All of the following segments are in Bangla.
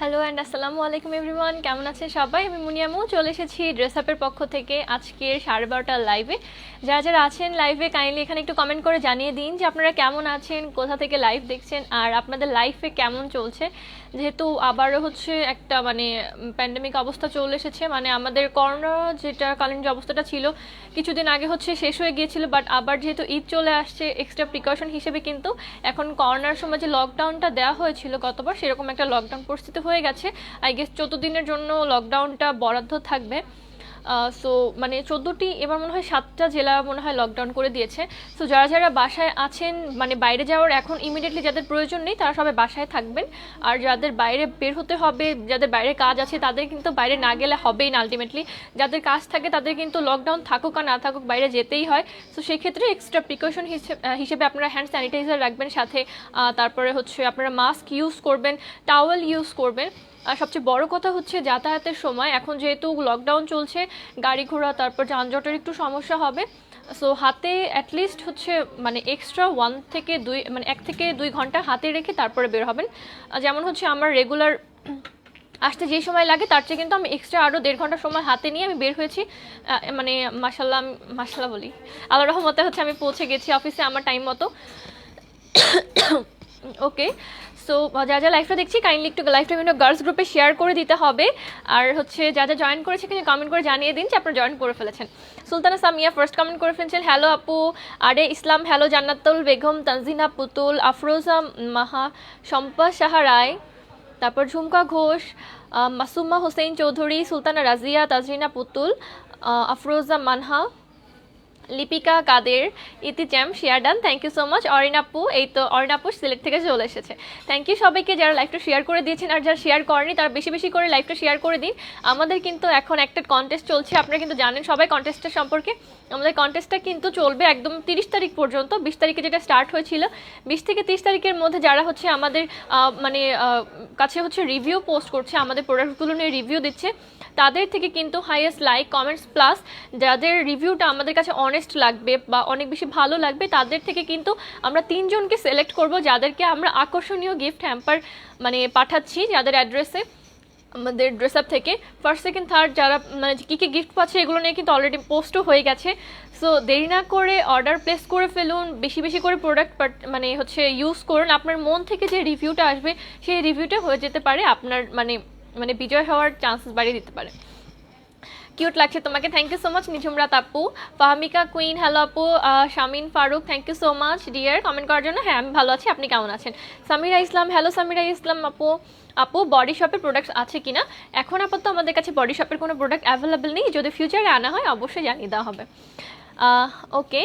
হ্যালো অ্যান্ড আসসালামু আলাইকুম এভরিওয়ান, কেমন আছেন সবাই? আমি মুনিয়ামু চলে এসেছি ড্রেস আপের পক্ষ থেকে আজকের 12:30টার লাইভে। যারা যারা আছেন লাইভে কাইন্ডলি এখানে একটু কমেন্ট করে জানিয়ে দিন যে আপনারা কেমন আছেন, কোথা থেকে লাইভ দেখছেন, আর আপনাদের লাইফে কেমন চলছে। যেহেতু আবারও হচ্ছে একটা প্যান্ডেমিক অবস্থা চলে এসেছে, আমাদের করোনা যেটা কালীন যে অবস্থাটা ছিল কিছুদিন আগে হচ্ছে শেষ হয়ে গিয়েছিল, বাট আবার যেহেতু ঈদ চলে আসছে এক্সট্রা প্রিকশন হিসেবে কিন্তু এখন করোনার সময় যে লকডাউনটা দেওয়া হয়েছিল গতবার সেরকম একটা লকডাউন পরিস্থিতি হয়ে গেছে। আই গেস 14 দিনের জন্য লকডাউনটা বরাদ্দ থাকবে। সো 14টি, এবার মনে হয় 7টা জেলা মনে হয় লকডাউন করে দিয়েছে। সো যারা যারা বাসায় আছেন, বাইরে যাওয়ার এখন ইমিডিয়েটলি যাদের প্রয়োজন নেই তারা সবাই বাসায় থাকবেন। আর যাদের বাইরে বের হতে হবে, যাদের বাইরে কাজ আছে তাদের কিন্তু বাইরে না গেলে হবেই না আলটিমেটলি। যাদের কাজ থাকে তাদের কিন্তু লকডাউন থাকুক আর না থাকুক বাইরে যেতেই হয়। সো সেক্ষেত্রে এক্সট্রা প্রিকশন হিসেবে আপনারা হ্যান্ড স্যানিটাইজার রাখবেন সাথে, তারপরে হচ্ছে আপনারা মাস্ক ইউজ করবেন, টাওয়েল ইউজ করবেন। আর সবচেয়ে বড় কথা হচ্ছে যাতায়াতের সময় এখন যেহেতু লকডাউন চলছে, গাড়ি ঘোড়া তারপর যানজটের একটু সমস্যা হবে। সো হাতে অ্যাটলিস্ট হচ্ছে এক্সট্রা 1 থেকে 2 ঘন্টা হাতে রেখে তারপরে বের হবেন। যেমন হচ্ছে আমার রেগুলার আসতে যে সময় লাগে তার চেয়ে কিন্তু আমি এক্সট্রা আরও 1.5 ঘন্টা সময় হাতে নিয়ে আমি বের হয়েছি। মাশাল্লাহ বলি, আল্লাহ রহমতে হচ্ছে আমি পৌঁছে গেছি অফিসে আমার টাইম মতো। ওকে, সো যা যা লাইভটা দেখছি কাইন্ডলি একটু লাইভটা বিভিন্ন গার্লস গ্রুপে শেয়ার করে দিতে হবে। আর হচ্ছে যা যা জয়েন করেছে কিন্তু কমেন্ট করে জানিয়ে দিন যে আপনারা জয়েন করে ফেলেছেন। সুলতানা সামিয়া ফার্স্ট কমেন্ট করে ফেলেছেন, হ্যালো আপু। আরে ইসলাম হ্যালো, জান্নাতুল বেগম, তানজিনা পুতুল, আফরোজা মাহা, শম্পা সাহা রায়, তারপর ঝুমকা Ghosh, Masuma Hossain Chowdhury, Sultana Razia, Tazrina Putul, Afroza Manha, Lipika Kader, Ihtisham share done, thank you so much. অরিনাপু, এই তো অরিনাপু সিলেট থেকে চলে এসেছে। থ্যাংক ইউ সবাইকে যারা লাইভটা শেয়ার করে দিয়েছেন, আর যারা শেয়ার করেনি তারা বেশি বেশি করে লাইভটা শেয়ার করে দিন। আমাদের কিন্তু এখন একটা কন্টেস্ট চলছে, আপনারা কিন্তু জানেন সবাই কন্টেস্টের সম্পর্কে। আমাদের কন্টেস্টটা কিন্তু চলবে একদম 30 তারিখ পর্যন্ত। 20 তারিখে যেটা স্টার্ট হয়েছিল, 20 থেকে 30 তারিখের মধ্যে যারা হচ্ছে আমাদের কাছে হচ্ছে রিভিউ পোস্ট করছে, আমাদের প্রোডাক্টগুলো নিয়ে রিভিউ দিচ্ছে, তাদের থেকে কিন্তু হাইয়েস্ট লাইক কমেন্টস প্লাস যাদের রিভিউটা আমাদের কাছে অনেস্ট লাগবে বা অনেক বেশি ভালো লাগবে তাদের থেকে কিন্তু আমরা 3 জনকে সিলেক্ট করব, যাদেরকে আমরা আকর্ষণীয় গিফট হ্যাম্পার পাঠাচ্ছি যাদের অ্যাড্রেসে আমাদের ড্রেস আপ থেকে। ফার্স্ট সেকেন্ড থার্ড যারা কী কী গিফট পাচ্ছে এগুলো নিয়ে কিন্তু অলরেডি পোস্টও হয়ে গেছে। সো দেরি না করে অর্ডার প্লেস করে ফেলুন, বেশি বেশি করে প্রোডাক্ট ইউজ করুন। আপনার মন থেকে যে রিভিউটা আসবে সেই রিভিউটা হয়ে যেতে পারে আপনার বিজয় হওয়ার চান্সেস বাড়িয়ে দিতে পারে। কিউট লাগছে তোমাকে, thank you so much. Nijhumrat আপু, ফাহমিকা কুইন, হ্যালো আপু। Shamin Faruk, thank you so much dear comment করার জন্য। হ্যাঁ আমি ভালো আছি, আপনি কেমন আছেন? সামিরা ইসলাম, হ্যালো সামিরা ইসলাম আপু বডি শপের প্রোডাক্টস আছে কিনা? এখন আপাতত আমাদের কাছে বডি শপের কোনো প্রোডাক্ট অ্যাভেলেবেল নেই, যদি ফিউচারে আনা হয় অবশ্যই জানিয়ে দেওয়া হবে। Okay,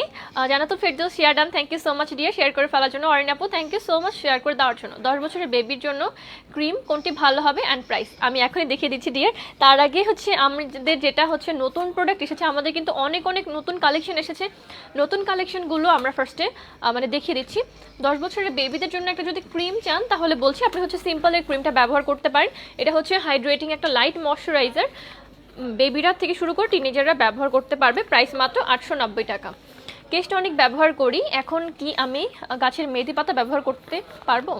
Jannatul Ferdous share done, thank you so much dear share করে ফেলার জন্য। অরিন আপু, thank you so much share করে দেওয়ার জন্য। 10 বছরের বেবির জন্য ক্রিম কোনটি ভালো হবে অ্যান্ড প্রাইস আমি এখনই দেখিয়ে দিচ্ছি ডিয়ার। তার আগে হচ্ছে আমাদের যেটা হচ্ছে নতুন প্রোডাক্ট এসেছে, আমাদের কিন্তু অনেক অনেক নতুন কালেকশন এসেছে। নতুন কালেকশনগুলো আমরা ফার্স্টে দেখিয়ে দিচ্ছি। 10 বছরের বেবিদের জন্য একটা যদি ক্রিম চান তাহলে বলছি আপনি হচ্ছে সিম্পলের ক্রিমটা ব্যবহার করতে পারেন। এটা হচ্ছে হাইড্রেটিং একটা লাইট ময়শ্চারাইজার, বেবিরা থেকে শুরু করে টিনেজাররা ব্যবহার করতে পারবে। প্রাইস মাত্র 890 টাকা। কেশ টনিক ব্যবহার করি, এখন কি আমি গাছের মেথি পাতা ব্যবহার করতে পারবো?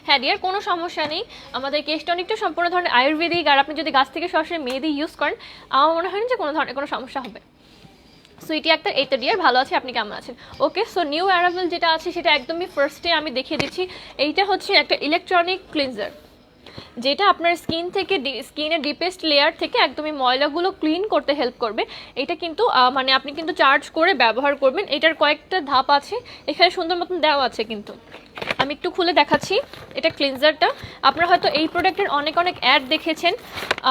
হ্যাঁ ডিয়ার, কোনো সমস্যা নেই। আমাদের কেশ টনিকটা সম্পূর্ণ ধরনের আয়ুর্বেদিক, আর আপনি যদি গাছ থেকে সরাসরি মেহেদি ইউজ করেন আমার মনে হয় না যে কোনো ধরনের কোনো সমস্যা হবে। সুইটি আক্তার, এই তো ডিয়ার ভালো আছে, আপনি কেমন আছেন? ওকে, সো নিউ অ্যারাইভেল যেটা আছে সেটা একদমই ফার্স্টে আমি দেখিয়ে দিচ্ছি। এইটা হচ্ছে একটা ইলেকট্রনিক ক্লিনজার, যেটা আপনার স্কিনের ডিপেস্ট লেয়ার থেকে একদমই ময়লাগুলো ক্লিন করতে হেল্প করবে। এটা কিন্তু আপনি কিন্তু চার্জ করে ব্যবহার করবেন। এটার কয়েকটা ধাপ আছে, এখানে সুন্দর মতন দেওয়া আছে, কিন্তু আমি একটু খুলে দেখাচ্ছি। এটা ক্লিনজারটা, আপনারা হয়তো এই প্রোডাক্টের অনেক অনেক অ্যাড দেখেছেন,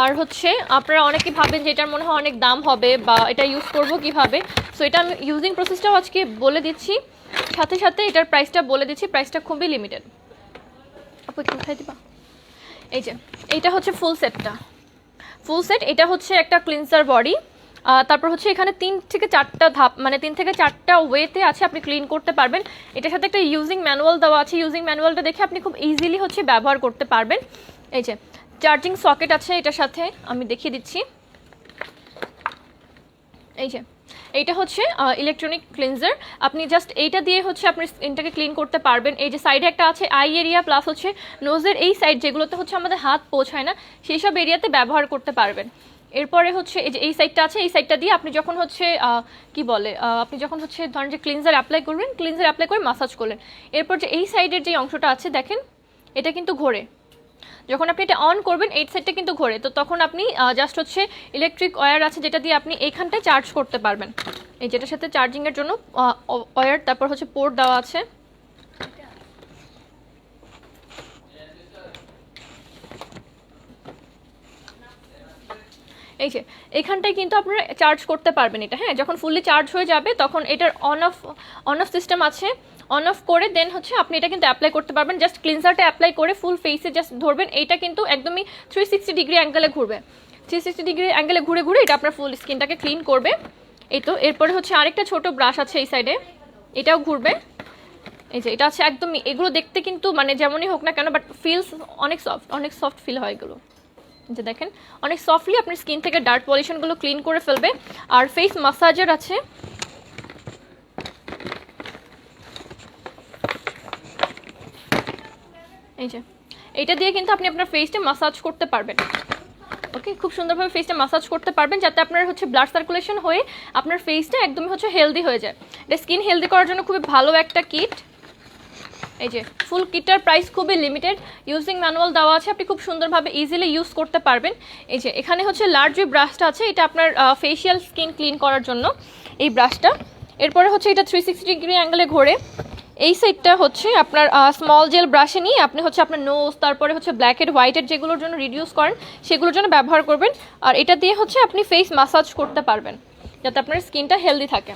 আর হচ্ছে আপনারা অনেকে ভাবেন যে এটার মনে হয় অনেক দাম হবে বা এটা ইউজ করব কিভাবে। সো এটা আমি ইউজিং প্রসেসটাও আজকে বলে দিচ্ছি, সাথে সাথে এটার প্রাইসটা বলে দিচ্ছি। প্রাইসটা খুবই লিমিটেড। আপু একটু উঠাই দিবা। এই যে এইটা হচ্ছে ফুল সেট। এটা হচ্ছে একটা ক্লিনজার বডি, তারপর হচ্ছে এখানে 3 থেকে 4টা ধাপ 3 থেকে 4টা ওয়েতে আছে, আপনি ক্লিন করতে পারবেন। এটার সাথে একটা ইউজিং ম্যানুয়াল দেওয়া আছে, ইউজিং ম্যানুয়ালটা দেখে আপনি খুব ইজিলি হচ্ছে ব্যবহার করতে পারবেন। এই যে চার্জিং সকেট আছে এটার সাথে, আমি দেখিয়ে দিচ্ছি। এই যে এইটা হচ্ছে ইলেকট্রনিক ক্লিনজার। আপনি জাস্ট এইটা দিয়ে হচ্ছে আপনি স্কিনটাকে ক্লিন করতে পারবেন। এই যে সাইডে একটা আছে আই এরিয়া প্লাস হচ্ছে নোজের এই সাইড যেগুলোতে হচ্ছে আমাদের হাত পৌঁছায় না সেই সব এরিয়াতে ব্যবহার করতে পারবেন। এরপরে হচ্ছে এই যে এই সাইডটা আছে, এই সাইডটা দিয়ে আপনি যখন হচ্ছে কি বলে আপনি যখন হচ্ছে ধরেন যে ক্লিনজার অ্যাপ্লাই করবেন, ক্লিনজার অ্যাপ্লাই করে মাসাজ করলেন, এরপর যে এই সাইডের যে অংশটা আছে দেখেন এটা কিন্তু ঘোরে, যখন আপনি এটা অন করবেন এই সাইডটা কিন্তু ঘোরে, তো তখন আপনি জাস্ট হচ্ছে ইলেকট্রিক ওয়্যার আছে যেটা দিয়ে আপনি এইখানটায় চার্জ করতে পারবেন। এই যেটার সাথে চার্জিংয়ের জন্য ওয়্যার, তারপর হচ্ছে পোর্ট দেওয়া আছে। এই যে এখানটায় কিন্তু আপনারা চার্জ করতে পারবেন এটা, হ্যাঁ যখন ফুললি চার্জ হয়ে যাবে তখন এটার অন অফ সিস্টেম আছে, অন অফ করে দেন হচ্ছে আপনি এটা কিন্তু অ্যাপ্লাই করতে পারবেন। জাস্ট ক্লিনজারটা অ্যাপ্লাই করে ফুল ফেসে জাস্ট ধরবেন, এইটা কিন্তু একদমই 360 ডিগ্রি অ্যাঙ্গেলে ঘুরবে, 360 ডিগ্রি অ্যাঙ্গেলে ঘুরে ঘুরে এটা আপনার ফুল স্কিনটাকে ক্লিন করবে। এই তো এরপরে হচ্ছে আরেকটা ছোট ব্রাশ আছে এই সাইডে, এটাও ঘুরবে। এই যে এটা আছে একদমই, এগুলো দেখতে কিন্তু মানে যেমনই হোক না কেন বাট ফিলস অনেক সফট ফিল হয় এগুলো। যে দেখেন অনেক সফটলি আপনার স্কিন থেকে ডার্ক পলিউশনগুলো ক্লিন করে ফেলবে। আর ফেস মাসাজার আছে, এই যে এটা দিয়ে কিন্তু আপনি আপনার ফেসটা মাসাজ করতে পারবেন। ওকে, খুব সুন্দরভাবে ফেসটা মাসাজ করতে পারবেন যাতে আপনার হচ্ছে ব্লাড সার্কুলেশন হয়ে আপনার ফেসটা একদমই হচ্ছে হেলদি হয়ে যায়। এটা স্কিন হেলদি করার জন্য খুবই ভালো একটা কিট। এই যে ফুল কিটটার প্রাইস খুবই লিমিটেড, ইউজিং ম্যানুয়াল দেওয়া আছে, আপনি খুব সুন্দরভাবে ইজিলি ইউজ করতে পারবেন। এই যে এখানে হচ্ছে লার্জ যে ব্রাশটা আছে এটা আপনার ফেশিয়াল স্কিন ক্লিন করার জন্য এই ব্রাশটা। এরপরে হচ্ছে এটা 360 ডিগ্রি অ্যাঙ্গেলে ঘোরে। এই সাইডটা হচ্ছে আপনার স্মল জেল ব্রাশে নিয়ে আপনি হচ্ছে আপনার নোজ, তারপরে হচ্ছে ব্ল্যাক হেড হোয়াইটের যেগুলোর জন্য রিডিউস করেন সেগুলোর জন্য ব্যবহার করবেন। আর এটা দিয়ে হচ্ছে আপনি ফেস মাসাজ করতে পারবেন যাতে আপনার স্কিনটা হেলদি থাকে।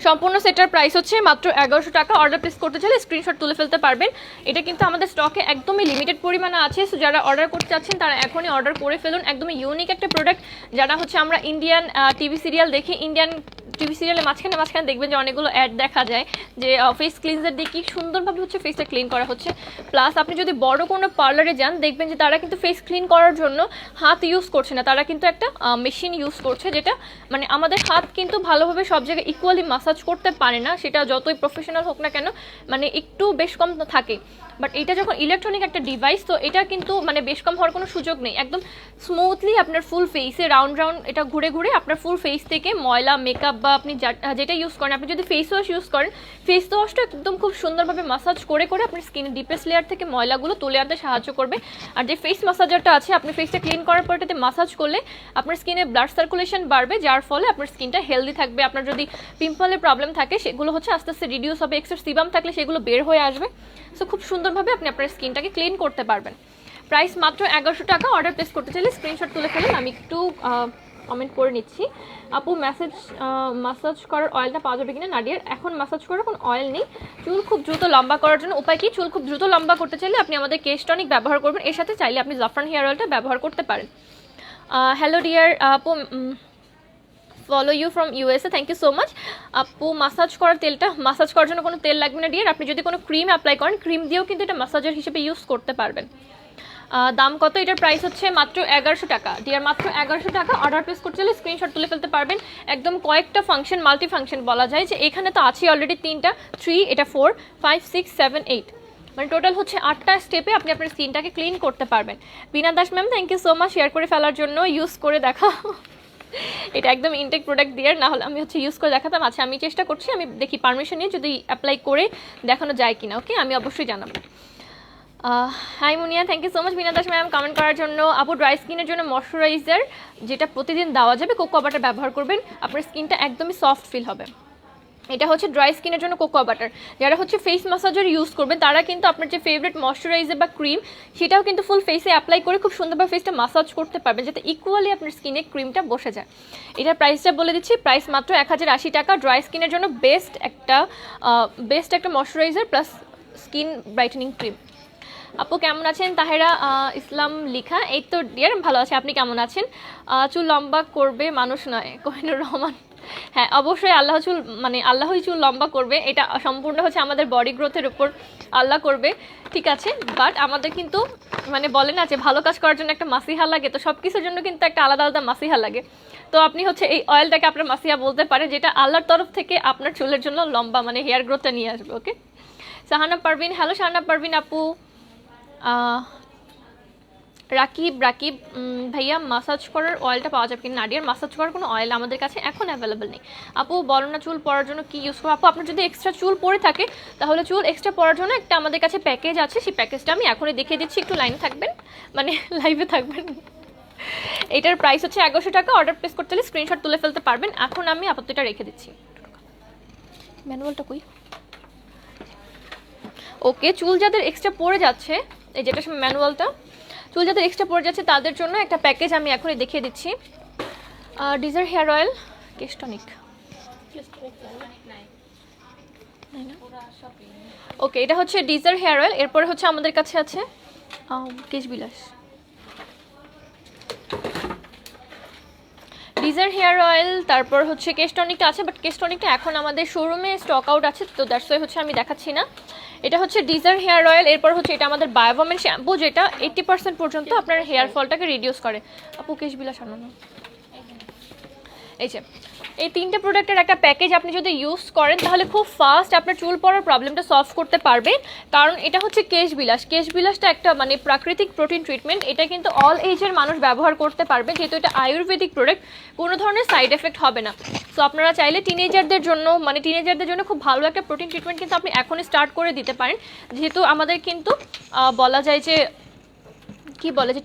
সম্পূর্ণ সেটার প্রাইস হচ্ছে মাত্র 1100 টাকা। অর্ডার প্লেস করতে চাইলে স্ক্রিনশট তুলে ফেলতে পারবেন। এটা কিন্তু আমাদের স্টকে একদমই লিমিটেড পরিমাণে আছে, সো যারা অর্ডার করতে চাচ্ছেন তারা এখনই অর্ডার করে ফেলুন। একদমই ইউনিক একটা প্রোডাক্ট, যারা হচ্ছে আমরা ইন্ডিয়ান টিভি সিরিয়াল দেখি, ইন্ডিয়ান টিভি সিরিয়ালের মাঝখানে দেখবেন যে অনেকগুলো অ্যাড দেখা যায় যে ফেস ক্লিনজার দিয়ে কি সুন্দরভাবে হচ্ছে ফেসটা ক্লিন করা হচ্ছে। প্লাস আপনি যদি বড় কোনো পার্লারে যান দেখবেন যে তারা কিন্তু ফেস ক্লিন করার জন্য হাত ইউজ করছে না, তারা কিন্তু একটা মেশিন ইউজ করছে, যেটা মানে আমাদের হাত কিন্তু ভালোভাবে সব জায়গায় ইকুয়ালি মাসাজ করতে পারে না, সেটা যতই প্রফেশনাল হোক না কেন, মানে একটু বেশ কম থাকে। বাট এটা যখন ইলেকট্রনিক একটা ডিভাইস, তো এটা কিন্তু মানে বেশ কম হওয়ার কোনো সুযোগ নেই, একদম স্মুথলি আপনার ফুল ফেসে রাউন্ড এটা ঘুরে ঘুরে আপনার ফুল ফেস থেকে ময়লা মেকআপ বা আপনি যেটা ইউজ করেন, আপনি যদি ফেস ওয়াশ ইউজ করেন ফেস ওয়াশটা একদম খুব সুন্দরভাবে মাসাজ করে করে আপনার স্কিনের ডিপেস্ট লেয়ার থেকে ময়লাগুলো তুলে আনতে সাহায্য করবে। আর যে ফেস মাসাজারটা আছে, আপনি ফেসটা ক্লিন করার পর এটাতে মাসাজ করলে আপনার স্কিনে ব্লাড সার্কুলেশন বাড়বে, যার ফলে আপনার স্কিনটা হেলদি থাকবে। আপনার যদি পিম্পলের প্রবলেম থাকে সেগুলো হচ্ছে আস্তে আস্তে রিডিউস হবে, এক্সেস সিবাম থাকলে সেগুলো বের হয়ে আসবে। সো খুব সুন্দরভাবে আপনি আপনার স্কিনটাকে ক্লিন করতে পারবেন। প্রাইস মাত্র 1100 টাকা। অর্ডার প্লেস করতে চাইলে স্ক্রিনশট তুলে ফেলুন। আমি একটু কমেন্ট করে নিচ্ছি। আপু মাসাজ করার অয়েলটা পাওয়া যাবে কিনা? নাডিয়ার এখন মাসাজ করার কোনো অয়েল নেই। চুল খুব দ্রুত লম্বা করার জন্য উপায় কি? চুল খুব দ্রুত লম্বা করতে চাইলে আপনি আমাদের কেশ টনিক ব্যবহার করবেন, এর সাথে চাইলে আপনি জাফরান হেয়ার অয়েলটা ব্যবহার করতে পারেন। হ্যালো ডিয়ার আপু, follow you from USA, thank you so much. আপু মাসাজ করার জন্য কোনো তেল লাগবে না ডিয়ার, আপনি যদি কোনো ক্রিম অ্যাপ্লাই করেন ক্রিম দিয়েও কিন্তু এটা মাসাজার হিসেবে ইউজ করতে পারবেন। দাম কত? এটার প্রাইস হচ্ছে মাত্র 1100 টাকা ডিয়ার, মাত্র 1100 টাকা। অর্ডার প্লেস করতে চাইলে স্ক্রিনশট তুলে ফেলতে পারবেন। একদম কয়েকটা ফাংশন, মাল্টি ফাংশন বলা যায়, যে এখানে তো আছে অলরেডি 3টা, 3, এটা 4, 5, 6, 7, 8, মানে টোটাল হচ্ছে 8টা স্টেপে আপনি আপনার স্কিনটাকে ক্লিন করতে পারবেন। Bina Das ma'am, thank you so much share করে ফেলার জন্য। ইউজ করে দেখা, এটা একদম ইনটেক প্রোডাক্ট দিয়ে, না হলে আমি হচ্ছে ইউজ করে দেখাতাম। আচ্ছা আমি চেষ্টা করছি, আমি দেখি পারমিশন নিয়ে যদি অ্যাপ্লাই করে দেখানো যায় কিনা। ওকে, আমি অবশ্যই জানাবো। Hi Munia, thank you so much Bina Das ma'am comment করার জন্য। আপু ড্রাই স্কিনের জন্য ময়শ্চারাইজার যেটা প্রতিদিন দেওয়া যাবে, কোকো বাটার ব্যবহার করবেন, আপনার স্কিনটা একদমই সফট ফিল হবে। এটা হচ্ছে ড্রাই স্কিনের জন্য কোকো বাটার। যারা হচ্ছে ফেস মাসাজার ইউজ করবেন তারা কিন্তু আপনার যে ফেভারিট ময়শ্চারাইজার বা ক্রিম সেটাও কিন্তু ফুল ফেসে অ্যাপ্লাই করে খুব সুন্দরভাবে ফেসটা মাসাজ করতে পারবেন, যাতে ইকুয়ালি আপনার স্কিনে ক্রিমটা বসে যায়। এটার প্রাইসটা বলে দিচ্ছি, প্রাইস মাত্র 1080 টাকা। ড্রাই স্কিনের জন্য বেস্ট একটা moisturiser plus skin brightening cream. আপু কেমন আছেন? তাহেরা ইসলাম লিখা, এই তো ডিয়ার ভালো আছে, আপনি কেমন আছেন? চুল লম্বা করবে মানুষ নয়, কোহিনুর রহমান। হ্যাঁ অবশ্যই আল্লাহই চুল লম্বা করবে, এটা সম্পূর্ণ হচ্ছে আমাদের বডি গ্রোথের উপর আল্লাহ করবে, ঠিক আছে। বাট আমাদের কিন্তু মানে বলে না যে ভালো কাজ করার জন্য একটা মাসিহা লাগে, তো সব কিছুর জন্য কিন্তু একটা আলাদা আলাদা মাসিহা লাগে। তো আপনি হচ্ছে এই অয়েলটাকে আপনার মাসিহা বলতে পারেন, যেটা আল্লাহর তরফ থেকে আপনার চুলের জন্য লম্বা মানে হেয়ার গ্রোথটা নিয়ে আসবে। ওকে, সাহানা পারভিন, হ্যালো সাহানা পারভিন আপু। রাকিব ভাইয়া মাসাজ করার অয়েলটা পাওয়া যাবে কিনা? নাডিয়ার মাসাজ করার কোনো অয়েল আমাদের কাছে এখন অ্যাভেলেবেল নেই আপু। বলো না চুল পড়ার জন্য কি ইউজ করবো? আপু আপনার যদি এক্সট্রা চুল পড়ে থাকে তাহলে চুল এক্সট্রা পড়ার জন্য একটা আমাদের কাছে প্যাকেজ আছে, সেই প্যাকেজটা আমি এখনই দেখিয়ে দিচ্ছি, একটু লাইনে থাকবেন, মানে লাইভে থাকবেন। এটার প্রাইস হচ্ছে 1100 টাকা। অর্ডার প্লেস করতে হলে স্ক্রিনশট তুলে ফেলতে পারবেন। এখন আমি আপাতত এটা রেখে দিচ্ছি। ম্যানুয়ালটা কই? ওকে, চুল যাদের এক্সট্রা পড়ে যাচ্ছে, এই যেটা ম্যানুয়ালটা, চুল যাদের এক্সট্রা পড়ে যাচ্ছে তাদের জন্য একটা প্যাকেজ আমি এখনই দেখিয়ে দিচ্ছি। ডিজার হেয়ার অয়েল কেস্টনিক, ওকে এটা হচ্ছে ডিজার হেয়ার অয়েল। এরপরে হচ্ছে আমাদের কাছে আছে কেশবিলাস, ডিজার হেয়ার অয়েল, তারপর হচ্ছে কেস্টনিকটা আছে, বাট কেস্টনিকটা এখন আমাদের শোরুমে স্টক আউট আছে, তো দ্যাটস ওয়াই হচ্ছে আমি দেখাচ্ছি না। এটা হচ্ছে ডিজার হেয়ার অয়েল। এরপর হচ্ছে এটা আমাদের বায়োভমেন্ট শ্যাম্পু, যেটা 80% পর্যন্ত আপনার হেয়ার ফলটাকে রিডিউস করে। আপু কেশবিলাস আনো না, এই যে এই তিনটে প্রোডাক্টের একটা প্যাকেজ আপনি যদি ইউজ করেন তাহলে খুব ফাস্ট আপনার চুল পড়ার প্রবলেমটা সলভ করতে পারবেন। কারণ এটা হচ্ছে কেশবিলাসটা একটা মানে প্রাকৃতিক প্রোটিন ট্রিটমেন্ট, এটা কিন্তু অল এজের মানুষ ব্যবহার করতে পারবে, যেহেতু এটা আয়ুর্বেদিক প্রোডাক্ট, কোনো ধরনের সাইড এফেক্ট হবে না। সো আপনারা চাইলে টিনেজারদের জন্য খুব ভালো একটা প্রোটিন ট্রিটমেন্ট কিন্তু আপনি এখনই স্টার্ট করে দিতে পারেন, যেহেতু আমাদের কিন্তু বলা যায় যে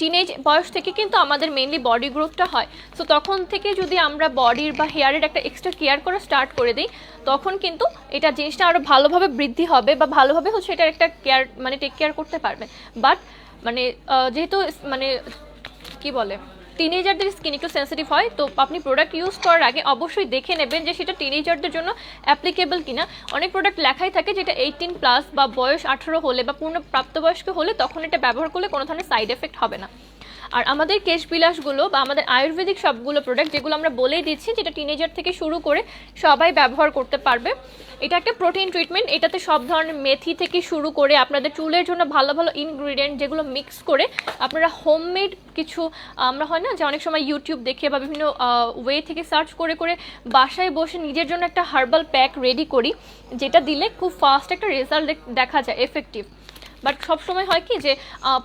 টিনেজ বয়স থেকে কিন্তু আমাদের মেইনলি বডি গ্রোথটা হয়। সো তখন থেকে যদি আমরা বডির বা হেয়ারের একটা এক্সট্রা কেয়ার করা স্টার্ট করে দিই, তখন কিন্তু এটা জিনিসটা আরও ভালোভাবে বৃদ্ধি হবে বা ভালোভাবে হচ্ছে এটার একটা কেয়ার মানে টেক কেয়ার করতে পারবে। বাট মানে যেহেতু মানে টিনেজারদের স্কিন একটু সেন্সিটিভ হয়, তো আপনি প্রোডাক্ট ইউজ করার আগে অবশ্যই দেখে নেবেন যে সেটা টিনেজারদের জন্য অ্যাপ্লিকেবল কিনা। অনেক প্রোডাক্ট লেখাই থাকে যেটা 18+ বা বয়স 18 হলে বা পূর্ণ প্রাপ্তবয়স্ক হলে তখন এটা ব্যবহার করলে কোনো ধরনের সাইড এফেক্ট হবে না। আর আমাদের কেশবিলাসগুলো বা আমাদের আয়ুর্বেদিক সবগুলো প্রোডাক্ট যেগুলো আমরা বলেই দিচ্ছি, যেটা টিনেজার থেকে শুরু করে সবাই ব্যবহার করতে পারবে। এটা একটা প্রোটিন ট্রিটমেন্ট, এটাতে সব ধরনের মেথি থেকে শুরু করে আপনাদের চুলের জন্য ভালো ভালো ইনগ্রিডিয়েন্ট যেগুলো মিক্স করে আপনারা হোমমেড কিছু, আমরা হয় না যে অনেক সময় ইউটিউব দেখে বা বিভিন্ন ওয়ে থেকে সার্চ করে করে বাসায় বসে নিজের জন্য একটা হার্বাল প্যাক রেডি করি, যেটা দিলে খুব ফাস্ট একটা রেজাল্ট দেখা যায়, এফেক্টিভ। বাট সবসময় হয় কি যে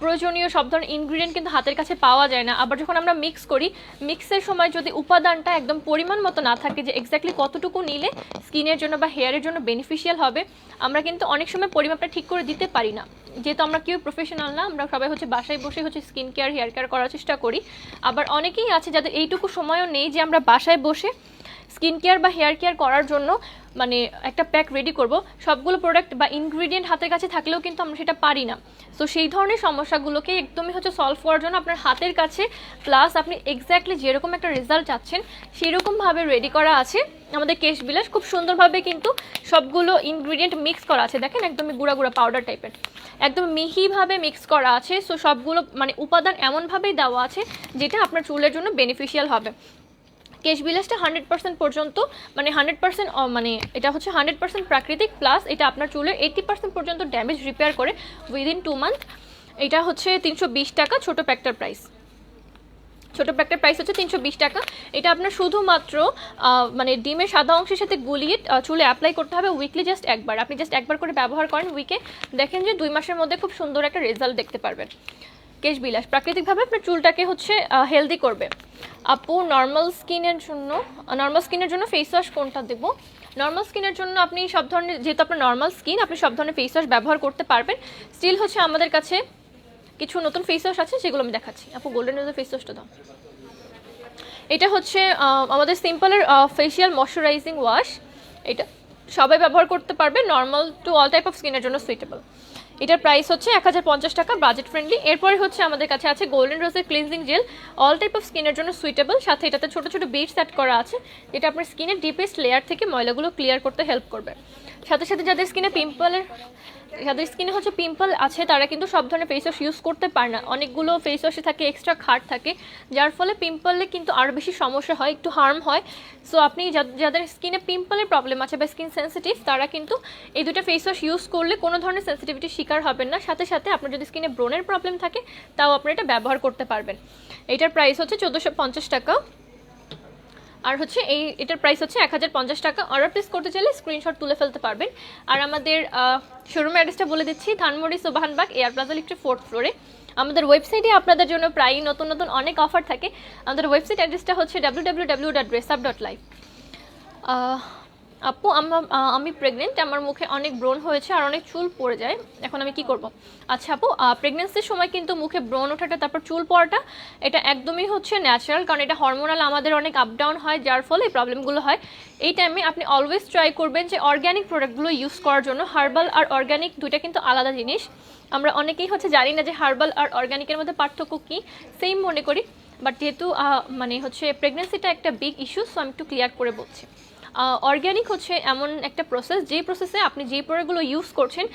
প্রয়োজনীয় সব ধরনের ইনগ্রিডিয়েন্ট কিন্তু হাতের কাছে পাওয়া যায় না। আবার যখন আমরা মিক্স করি, মিক্সের সময় যদি উপাদানটা একদম পরিমাণ মতো না থাকে, যে এক্স্যাক্টলি কতটুকু নিলে স্কিনের জন্য বা হেয়ারের জন্য বেনিফিশিয়াল হবে, আমরা কিন্তু অনেক সময় পরিমাপটা ঠিক করে দিতে পারি না। যেহেতু আমরা কেউ প্রফেশনাল না, আমরা সবাই হচ্ছে বাসায় বসে হচ্ছে স্কিন কেয়ার হেয়ার কেয়ার করার চেষ্টা করি। আবার অনেকেই আছে যাদের এইটুকু সময়ও নেই যে আমরা বাসায় বসে স্কিন কেয়ার বা হেয়ার কেয়ার করার জন্য মানে একটা প্যাক রেডি করব, সবগুলো প্রোডাক্ট বা ইনগ্রিডিয়েন্ট হাতের কাছে থাকলেও কিন্তু আমরা সেটা পারি না। সো সেই ধরনের সমস্যাগুলোকে একদমই হচ্ছে সলভ করার জন্য আপনার হাতের কাছে প্লাস আপনি এক্স্যাক্টলি যেরকম একটা রেজাল্ট চাচ্ছেন সেরকমভাবে রেডি করা আছে আমাদের কেশবিলাস। খুব সুন্দরভাবে কিন্তু সবগুলো ইনগ্রিডিয়েন্ট মিক্স করা আছে, দেখেন একদমই গুঁড়া গুঁড়া পাউডার টাইপের, একদম মিহিভাবে মিক্স করা আছে। সো সবগুলো মানে উপাদান এমনভাবেই দেওয়া আছে যেটা আপনার চুলের জন্য বেনিফিশিয়াল হবে। কেশবিলাসটা 100% পর্যন্ত মানে 100% মানে এটা হচ্ছে 100% প্রাকৃতিক, প্লাস এটা আপনার চুলের 80% পর্যন্ত ড্যামেজ রিপেয়ার করে উইদিন 2 মান্থ। এটা হচ্ছে 320 টাকা ছোটো প্যাকটার প্রাইস। ছোটো প্যাকটার প্রাইস হচ্ছে 320 টাকা। এটা আপনার শুধুমাত্র মানে ডিমের সাদা অংশের সাথে গুলিয়ে চুলে অ্যাপ্লাই করতে হবে উইকলি, জাস্ট একবার। আপনি জাস্ট একবার করে ব্যবহার করেন উইকে, দেখেন যে 2 মাসের মধ্যে খুব সুন্দর একটা রেজাল্ট দেখতে পারবেন। কেশবিলাস প্রাকৃতিকভাবে আপনার চুলটাকে হচ্ছে হেলদি করবে। আপু নর্মাল স্কিনের জন্য ফেস ওয়াশ কোনটা দেবো? নর্মাল স্কিনের জন্য আপনি সব ধরনের, যেহেতু আপনার নর্মাল স্কিন, আপনি সব ধরনের ফেস ওয়াশ ব্যবহার করতে পারবেন। স্টিল হচ্ছে আমাদের কাছে কিছু নতুন ফেস ওয়াশ আছে যেগুলো আমি দেখাচ্ছি। আপু গোল্ডেন রোজের ফেস ওয়াশটা দাও। এটা হচ্ছে আমাদের সিম্পলের ফেশিয়াল ময়শ্চারাইজিং ওয়াশ, এটা সবাই ব্যবহার করতে পারবে, normal to all type of স্কিনের জন্য সুইটেবল। এটার প্রাইস হচ্ছে 1050 টাকা, বাজেট ফ্রেন্ডলি। এরপরে হচ্ছে আমাদের কাছে আছে গোল্ডেন রোজের cleansing gel, all type of স্কিনের জন্য সুইটেবল, সাথে এটাতে ছোটো ছোটো বিটস সেট করা আছে যেটা আপনার স্কিনের ডিপেস্ট লেয়ার থেকে ময়লাগুলো ক্লিয়ার করতে হেল্প করবে। সাথে সাথে যাদের স্কিনে পিম্পলের যাদের স্কিনে হচ্ছে পিম্পল আছে তারা কিন্তু সব ধরনের ফেস ওয়াশ ইউজ করতে পারে না, অনেকগুলো ফেস ওয়াশে থাকে এক্সট্রা খাট থাকে, যার ফলে পিম্পলে কিন্তু আরও বেশি সমস্যা হয়, একটু হার্ম হয়। সো আপনি যাদের স্কিনে পিম্পলের প্রবলেম আছে বা স্কিন সেন্সিটিভ তারা কিন্তু এই দুটো ফেস ওয়াশ ইউজ করলে কোনো ধরনের সেন্সিটিভিটির শিকার হবেন না। সাথে সাথে আপনার যদি স্কিনে ব্রণের প্রবলেম থাকে তাও আপনি এটা ব্যবহার করতে পারবেন। এটার প্রাইস হচ্ছে 1450 টাকা, আর হচ্ছে এটার প্রাইস হচ্ছে 1050 টাকা। অর্ডার প্লেস করতে চাইলে স্ক্রিনশট তুলে ফেলতে পারবেন। আর আমাদের শোরুমের অ্যাড্রেসটা বলে দিচ্ছি, ধানমন্ডি সোবাহানবাগ এয়ার প্লাজা লিফটের 4th ফ্লোরে। আমাদের ওয়েবসাইটে আপনাদের জন্য প্রায়ই নতুন নতুন অনেক অফার থাকে। আমাদের ওয়েবসাইট অ্যাড্রেসটা হচ্ছে www.dressup.life। আপু আমি প্রেগনেন্ট, আমার মুখে অনেক ব্রণ হয়েছে আর অনেক চুল পড়ে যায়, এখন আমি কি করব? আচ্ছা আপু, প্রেগনেন্সির সময় কিন্তু মুখে ব্রণ ওঠাটা তারপর চুল পড়াটা এটা একদমই হচ্ছে ন্যাচারাল, কারণ এটা হরমোনাল, আমাদের অনেক আপ ডাউন হয় যার ফলে এই প্রবলেমগুলো হয়। এই টাইমে আপনি অলওয়েজ ট্রাই করবেন যে অর্গ্যানিক প্রোডাক্টগুলো ইউজ করার জন্য। হার্বাল আর অর্গ্যানিক দুইটা কিন্তু আলাদা জিনিস, আমরা অনেকেই হচ্ছে জানি না যে হার্বাল আর অর্গ্যানিকের মধ্যে পার্থক্য কী, সেম মনে করি। বাট যেহেতু মানে হচ্ছে প্রেগনেন্সিটা একটা বিগ ইস্যু, সো আমি একটু ক্লিয়ার করে বলছি। অর্গ্যানিক হচ্ছে এমন একটা প্রসেস যেই প্রসেসে আপনি যেই প্রোডাক্টগুলো ইউজ করছেন,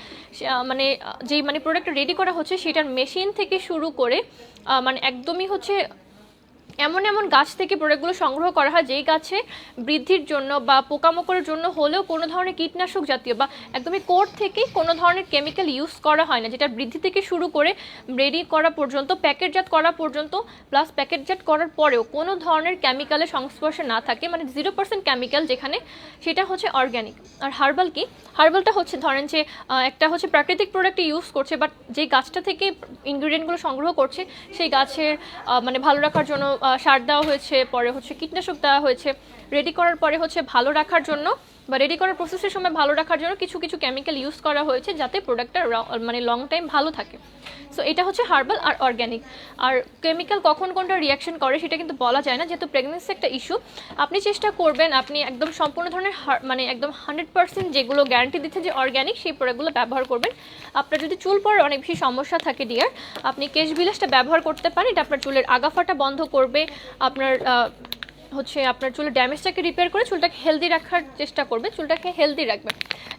মানে যেই প্রোডাক্ট রেডি করা হচ্ছে সেটার মেশিন থেকে শুরু করে মানে একদমই হচ্ছে এমন এমন গাছ থেকে প্রোডাক্টগুলো সংগ্রহ করা হয় যেই গাছে বৃদ্ধির জন্য বা পোকামাকড়ের জন্য হলেও কোনো ধরনের কীটনাশক জাতীয় বা একদমই কোর থেকে কোনো ধরনের কেমিক্যাল ইউজ করা হয় না, যেটা বৃদ্ধি থেকে শুরু করে রেডি করা পর্যন্ত, প্যাকেটজাত করা পর্যন্ত, প্লাস প্যাকেটজাত করার পরেও কোনো ধরনের কেমিক্যালের সংস্পর্শে না থাকে, মানে 0% কেমিক্যাল যেখানে, সেটা হচ্ছে অর্গ্যানিক। আর হার্বাল কি? হার্বালটা হচ্ছে ধরেন যে একটা হচ্ছে প্রাকৃতিক প্রোডাক্ট ইউজ করছে, বাট যে গাছটা থেকে ইনগ্রিডিয়েন্টগুলো সংগ্রহ করছে সেই গাছের মানে ভালো রাখার জন্য সার দেওয়া হয়েছে, পরে হচ্ছে কীটনাশক দেওয়া হয়েছে, রেডি করার পরে হচ্ছে ভালো রাখার জন্য বা রেডি করার প্রসেসের সময় ভালো রাখার জন্য কিছু কিছু কেমিক্যাল ইউজ করা হয়েছে যাতে প্রোডাক্টটা মানে লং টাইম ভালো থাকে। সো এটা হচ্ছে হার্বাল আর অর্গ্যানিক। আর কেমিক্যাল কখন কোনটা রিয়াকশন করে সেটা কিন্তু বলা যায় না, যেহেতু প্রেগনেন্সি একটা ইস্যু। আপনি চেষ্টা করবেন আপনি একদম সম্পূর্ণ ধরনের মানে একদম 100% যেগুলো গ্যারান্টি দিচ্ছে যে অর্গ্যানিক, সেই প্রোডাক্টগুলো ব্যবহার করবেন। আপনার যদি চুল পড়ার অনেক বেশি সমস্যা থাকে ডিয়ার, আপনি কেশ বিলাসটা ব্যবহার করতে পারেন, এটা আপনার চুলের আগাফাটা বন্ধ করবে, আপনার হচ্ছে আপনার চুলের ড্যামেজটাকে রিপেয়ার করে চুলটাকে হেলদি রাখার চেষ্টা করবে, চুলটাকে হেলদি রাখবে।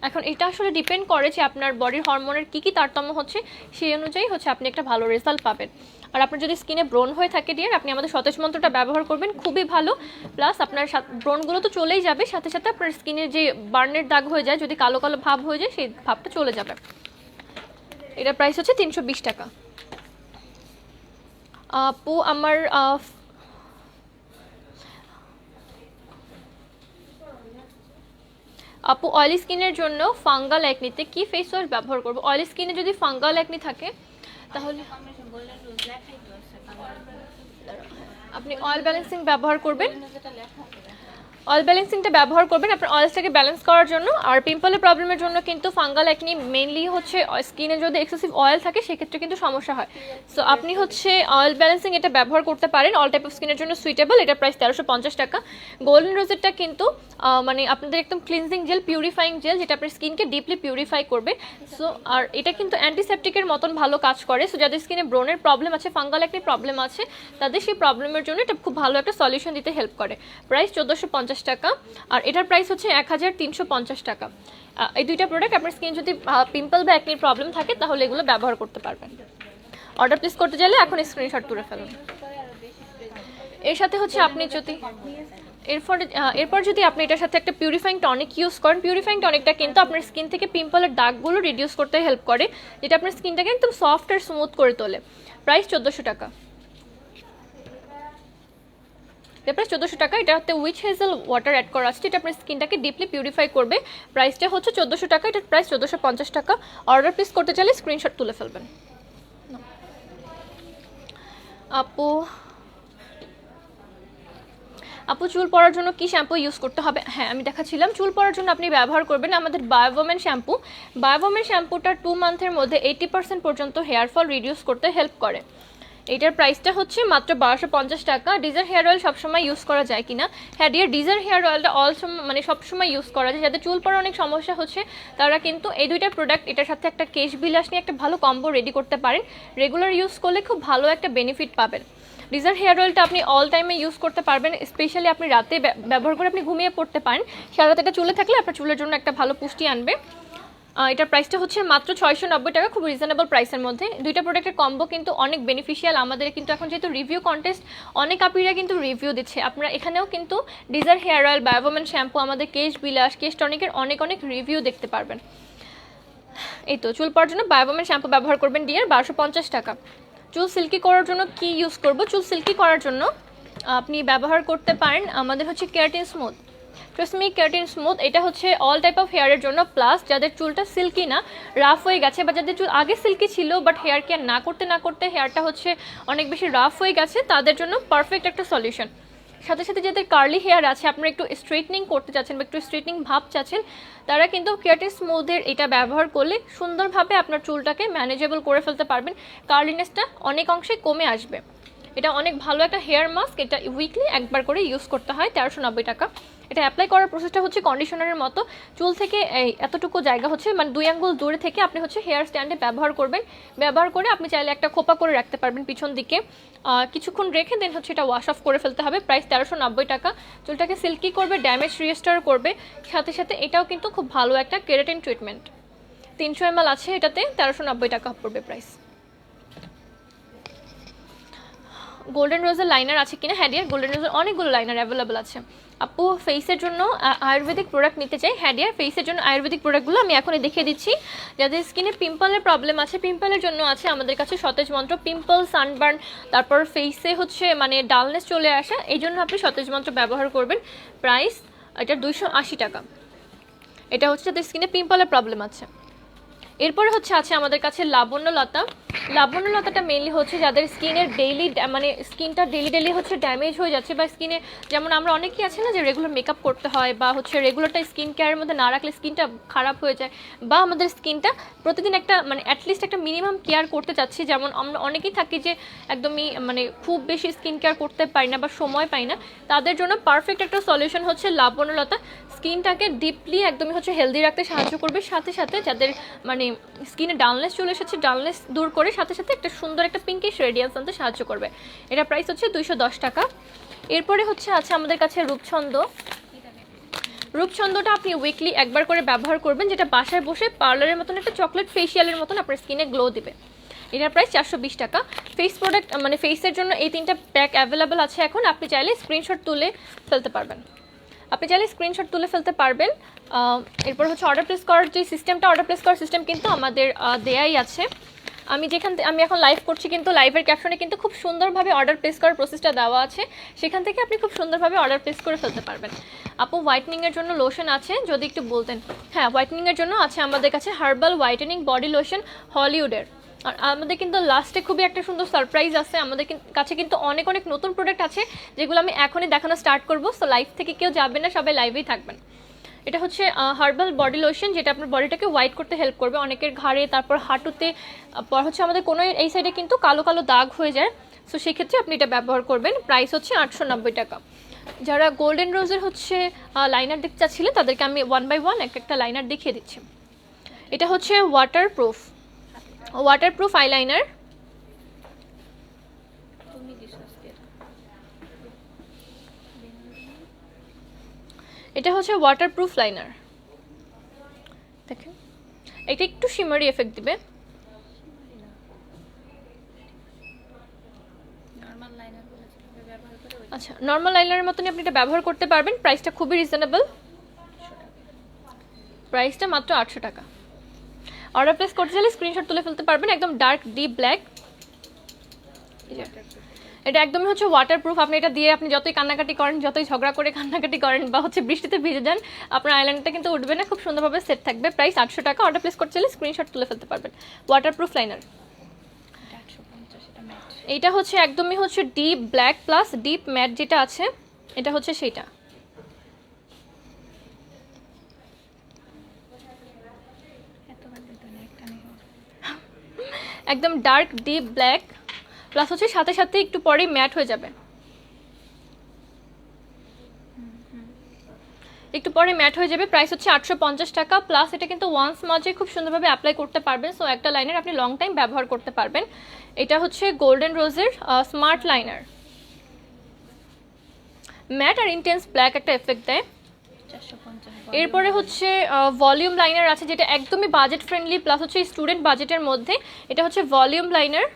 এখন এটা আসলে ডিপেন্ড করে যে আপনার বডির হরমোনের কী কী তারতম্য হচ্ছে, সেই অনুযায়ী হচ্ছে আপনি একটা ভালো রেজাল্ট পাবেন। আর আপনার যদি স্কিনে ব্রণ হয়ে থাকে ডিয়ার, আপনি আমাদের সতেজ মন্ত্রটা ব্যবহার করবেন, খুবই ভালো। প্লাস আপনার ব্রণগুলো তো চলেই যাবে, সাথে সাথে আপনার স্কিনের যে বার্নের দাগ হয়ে যায়, যদি কালো কালো ভাব হয়ে যায়, সেই ভাবটা চলে যাবে। এটার প্রাইস হচ্ছে 320 টাকা। আপু আমার আপু অয়েলি স্কিনের জন্য ফাঙ্গাল একনিতে কি ফেস ওয়াশ ব্যবহার করব? অয়েলি স্কিনে যদি ফাঙ্গাল একনি থাকে তাহলে আপনি অয়েল ব্যালেন্সিং ব্যবহার করবেন। অয়েল ব্যালেন্সিংটা ব্যবহার করবেন আপনার অয়েলসটাকে ব্যালেন্স করার জন্য। আর পিম্পলের প্রবলেমের জন্য কিন্তু ফাঙ্গাল একনি মেইনলি হচ্ছে স্কিনে যদি এক্সেসিভ অয়েল থাকে সেক্ষেত্রে কিন্তু সমস্যা হয়। সো আপনি হচ্ছে অয়েল ব্যালেন্সিং এটা ব্যবহার করতে পারেন, অল টাইপ অফ স্কিনের জন্য সুইটেবল। এটার প্রাইস 1350 টাকা। গোল্ডেন রোজেরটা কিন্তু মানে আপনাদের একদম ক্লিনজিং জেল, পিউরিফাইং জেল, যেটা আপনার স্কিনকে ডিপলি পিউরিফাই করবে। সো আর এটা কিন্তু অ্যান্টিসেপটিকের মতন ভালো কাজ করে। সো যাদের স্কিনে ব্রণের প্রবলেম আছে, ফাঙ্গাল একনি প্রবলেম আছে, তাদের সেই প্রবলেমের জন্য এটা খুব ভালো একটা সলিউশন দিতে হেল্প করে। প্রাইস 1450 টাকা। আর এটার প্রাইস হচ্ছে 1350 টাকা। এই দুইটা প্রোডাক্ট আপনার স্কিন যদি পিম্পল বা একনির প্রবলেম থাকে তাহলে এগুলো ব্যবহার করতে পারবেন। অর্ডার প্লেস করতে চাইলে এখন স্ক্রিনশট তুলে ফেলুন। এর সাথে হচ্ছে আপনি যদি এরপর যদি আপনি এটার সাথে একটা পিউরিফাইং টনিক ইউজ করেন, পিউরিফাইং টনিকটা কিন্তু আপনার স্কিন থেকে পিম্পলের দাগগুলো রিডিউস করতে হেল্প করে, যেটা আপনার স্কিনটাকে একদম সফট আর স্মুথ করে তোলে। প্রাইস 1400 টাকা। প্রাইস 1400 টাকা। এটাতে উইচ হেজেল ওয়াটার অ্যাড করা আছে, এটা আপনার স্কিনটাকে ডিপলি পিউরিফাই করবে। প্রাইসটা হচ্ছে 1400 টাকা। এটার প্রাইস 1450 টাকা। অর্ডার প্লেস করতে চাইলে স্ক্রিনশট তুলে ফেলবেন। আপু চুল পড়ার জন্য কি শ্যাম্পু ইউজ করতে হবে? হ্যাঁ, আমি দেখাচ্ছিলাম। চুল পড়ার জন্য আপনি ব্যবহার করবেন আমাদের বায়োওমেন শ্যাম্পু। বায়োওমেন শ্যাম্পুটা 2 মান্থের মধ্যে 80% পর্যন্ত হেয়ার ফল রিডিউস করতে হেল্প করে। এটার প্রাইসটা হচ্ছে মাত্র 1250 টাকা। ডিজার হেয়ার অয়েল সবসময় ইউজ করা যায় কিনা? হ্যাঁ ডিয়ার, ডিজার হেয়ার অয়েলটা মানে সবসময় ইউজ করা যায়। যাদের চুল পড়ার অনেক সমস্যা হচ্ছে তারা কিন্তু এই দুইটা প্রোডাক্ট, এটার সাথে একটা কেশ বিলাস নিয়ে একটা ভালো কম্বো রেডি করতে পারেন। রেগুলার ইউজ করলে খুব ভালো একটা বেনিফিট পাবেন। ডিজার হেয়ার অয়েলটা আপনি অল টাইমে ইউজ করতে পারবেন, স্পেশালি আপনি রাতে ব্যবহার করে আপনি ঘুমিয়ে পড়তে পারেন। সারা রাত এটা চুলে থাকলে আপনার চুলের জন্য একটা ভালো পুষ্টি আনবে। এটার প্রাইসটা হচ্ছে মাত্র 690 টাকা, খুব রিজনেবল প্রাইসের মধ্যে। দুইটা প্রোডাক্টের কম্বো কিন্তু অনেক বেনিফিশিয়াল আমাদের, কিন্তু এখন যেহেতু রিভিউ কন্টেস্ট অনেক আপিরা কিন্তু রিভিউ দিচ্ছে, আপনারা এখানেও কিন্তু ডিজার হেয়ার অয়েল, বায়োভোমেন শ্যাম্পু, আমাদের কেশ বিলাস, কেশ টনিকের অনেক অনেক রিভিউ দেখতে পারবেন। এই তো চুল পড়ার জন্য বায়োভোমেন শ্যাম্পু ব্যবহার করবেন ডিয়ার, 1250 টাকা। চুল সিল্কি করার জন্য কি ইউজ করব? চুল সিল্কি করার জন্য আপনি ব্যবহার করতে পারেন আমাদের হচ্ছে keratin smooth, TRESemmé keratin smooth. এটা হচ্ছে অল টাইপ অফ হেয়ারের জন্য, প্লাস যাদের চুলটা সিল্কি না, রাফ হয়ে গেছে, বা যাদের চুল আগে সিল্কি ছিল বাট হেয়ার কেয়ার না করতে না করতে হেয়ারটা হচ্ছে অনেক বেশি রাফ হয়ে গেছে, তাদের জন্য পারফেক্ট একটা সলিউশন। সাথে সাথে যাদের কার্লি হেয়ার আছে, আপনারা একটু স্ট্রেটনিং করতে চাচ্ছেন বা একটু স্ট্রেটনিং ভাব চাচ্ছেন, তারা কিন্তু কেরাটিন স্মুথের এটা ব্যবহার করলে সুন্দরভাবে আপনার চুলটাকে ম্যানেজেবল করে ফেলতে পারবেন, কার্লিনেসটা অনেক অংশে কমে আসবে। এটা অনেক ভালো একটা হেয়ার মাস্ক, এটা উইকলি একবার করে ইউজ করতে হয়, 1390 টাকা। এটা অ্যাপ্লাই করার প্রসেসটা হচ্ছে কন্ডিশনারের মতো, চুল থেকে এই এতটুকু জায়গা হচ্ছে মানে 2 আঙ্গুল দূরে থেকে আপনি হচ্ছে হেয়ার স্ট্যান্ডে ব্যবহার করবেন, ব্যবহার করে আপনি চাইলে একটা খোপা করে রাখতে পারবেন পিছন দিকে, কিছুক্ষণ রেখে দেন হচ্ছে এটা ওয়াশ অফ করে ফেলতে হবে। প্রাইস 1390 টাকা। চুলটাকে সিল্কি করবে, ড্যামেজ রিস্টোর করবে, সাথে সাথে এটাও কিন্তু খুব ভালো একটা কেরাটিন ট্রিটমেন্ট। 300 ml আছে এটাতে, 1390 টাকা পড়বে প্রাইস। গোল্ডেন রোজের লাইনার আছে কিনা? হ্যাঁ ডিয়ার, গোল্ডেন রোজের অনেকগুলো লাইনার অ্যাভেলেবল আছে। আপু ফেসের জন্য আয়ুর্বেদিক প্রোডাক্ট নিতে চাই। হ্যাঁ ডিয়ার, ফেসের জন্য আয়ুর্বেদিক প্রোডাক্টগুলো আমি এখনই দেখিয়ে দিচ্ছি। যাদের স্কিনে পিম্পলের প্রবলেম আছে, পিম্পলের জন্য আছে আমাদের কাছে সতেজ মন্ত্র, পিম্পল, সানবার্ন, তারপর ফেসে হচ্ছে মানে ডালনেস চলে আসা, এই জন্য আপনি সতেজ মন্ত্র ব্যবহার করবেন। প্রাইস এটা 280 টাকা। এটা হচ্ছে যাদের স্কিনে পিম্পলের প্রবলেম আছে। এরপরে হচ্ছে আছে আমাদের কাছে লাবণ্যলতা। লাবণ্যলতাটা মেইনলি হচ্ছে যাদের স্কিনের ডেইলি মানে স্কিনটা ডেইলি হচ্ছে ড্যামেজ হয়ে যাচ্ছে, বা স্কিনে যেমন আমরা অনেকেই আছে না যে রেগুলার মেকআপ করতে হয়, বা হচ্ছে রেগুলারটা স্কিন কেয়ারের মধ্যে না রাখলে স্কিনটা খারাপ হয়ে যায়, বা আমাদের স্কিনটা প্রতিদিন একটা মানে অ্যাটলিস্ট একটা মিনিমাম কেয়ার করতে চাচ্ছি, যেমন আমরা অনেকেই থাকি যে একদমই মানে খুব বেশি স্কিন কেয়ার করতে পারি না বা সময় পাই না, তাদের জন্য পারফেক্ট একটা সলিউশন হচ্ছে লাবণ্যলতা। স্কিনটাকে ডিপলি একদমই হচ্ছে হেলদি রাখতে সাহায্য করবে, সাথে সাথে যাদের মানে স্কিনে ডালনেস চলে এসেছে ডালনেস দূর করে সাথে সাথে একটা সুন্দর একটা পিঙ্কিশ রেডিয়েন্স আনতে সাহায্য করবে। এটা প্রাইস হচ্ছে 210 টাকা। এরপরে হচ্ছে আছে আমাদের কাছে রূপছন্দ। রূপছন্দটা আপনি উইকলি একবার করে ব্যবহার করবেন, যেটা বাসায় বসে পার্লারের মতন একটা চকলেট ফেসিয়ালের মতন আপনার স্কিনে গ্লো দিবে। এটার প্রাইস 420 টাকা। ফেস প্রোডাক্ট মানে ফেসের জন্য এই 3টা প্যাক অ্যাভেলেবেল আছে এখন, আপনি চাইলে স্ক্রিনশট তুলে ফেলতে পারবেন। এরপর হচ্ছে অর্ডার প্লেস করার যে সিস্টেমটা, অর্ডার প্লেস করার সিস্টেম কিন্তু আমাদের দেয়াই আছে। আমি এখন লাইভ করছি, কিন্তু লাইভের ক্যাপশনে কিন্তু খুব সুন্দরভাবে অর্ডার প্লেস করার প্রসেসটা দেওয়া আছে, সেখান থেকে আপনি খুব সুন্দরভাবে অর্ডার প্লেস করে ফেলতে পারবেন। আপু হোয়াইটনিংয়ের জন্য লোশন আছে যদি একটু বলতেন। হ্যাঁ, হোয়াইটনিংয়ের জন্য আছে আমাদের কাছে হার্বাল হোয়াইটেনিং বডি লোশন হলিউডের। আর আমাদের কিন্তু লাস্টে খুবই একটা সুন্দর সারপ্রাইজ আছে, আমাদের কাছে কিন্তু অনেক অনেক নতুন প্রোডাক্ট আছে যেগুলো আমি এখনই দেখানো স্টার্ট করবো। সো লাইভ থেকে কেউ যাবেন না, সবাই লাইভেই থাকবেন। এটা হচ্ছে হার্বাল বডি লোশন, যেটা আপনার বডিটাকে হোয়াইট করতে হেল্প করবে। অনেকের ঘাড়ে, তারপর হাঁটুতে, পর হচ্ছে আমাদের কোনো এই সাইডে কিন্তু কালো কালো দাগ হয়ে যায়, সো সেক্ষেত্রে আপনি এটা ব্যবহার করবেন। প্রাইস হচ্ছে 890 টাকা। যারা গোল্ডেন রোজের হচ্ছে লাইনার দেখতে চাচ্ছিলেন তাদেরকে আমি 1 by 1 একটা লাইনার দেখিয়ে দিচ্ছি। এটা হচ্ছে ওয়াটারপ্রুফ আইলাইনার। এটা হচ্ছে ওয়াটারপ্রুফ লাইনার, দেখেন এটা একটু শিমারি এফেক্ট দিবে। আচ্ছা, নর্মাল লাইনারের মতনই আপনি এটা ব্যবহার করতে পারবেন। প্রাইসটা খুবই রিজনেবল, প্রাইসটা মাত্র 800 টাকা। অর্ডার প্লেস করতে চাইলে স্ক্রিনশট তুলে ফেলতে পারবেন। একদম ডার্ক ডিপ ব্ল্যাক, এটা একদমই হচ্ছে ওয়াটারপ্রুফ। আপনি এটা দিয়ে আপনি যতই কান্নাকাটি করেন, যতই ঝগড়া করে কান্নাকাটি করেন, বা হচ্ছে বৃষ্টিতে ভিজে যান, আপনার আইল্যান্ডটা কিন্তু উঠবে না, খুব সুন্দরভাবে সেট থাকবে। প্রাইস 800 টাকা। অর্ডার প্লেস করতে চাইলে স্ক্রিনশট তুলে ফেলতে পারবেন। ওয়াটারপ্রুফ লাইনার, এইটা হচ্ছে একদমই হচ্ছে deep black plus deep matte যেটা আছে, এটা হচ্ছে সেইটা। একদম ডার্ক ডিপ ব্ল্যাক প্লাস হচ্ছে সাথে সাথে একটু পরেই ম্যাট হয়ে যাবে, একটু পরে ম্যাট হয়ে যাবে। প্রাইস হচ্ছে 850 টাকা। প্লাস এটা কিন্তু ওয়ান্স মাঝে খুব সুন্দরভাবে অ্যাপ্লাই করতে পারবেন, সো একটা লাইনার আপনি লং টাইম ব্যবহার করতে পারবেন। এটা হচ্ছে গোল্ডেন রোজের স্মার্ট লাইনার, ম্যাট আর ইন্টেন্স ব্ল্যাক একটা এফেক্ট দেয়। এরপরে হচ্ছে ভলিউম লাইনার আছে, যেটা একদমই বাজেট ফ্রেন্ডলি প্লাস হচ্ছে স্টুডেন্ট বাজেটের মধ্যে। এটা হচ্ছে ভলিউম লাইনার।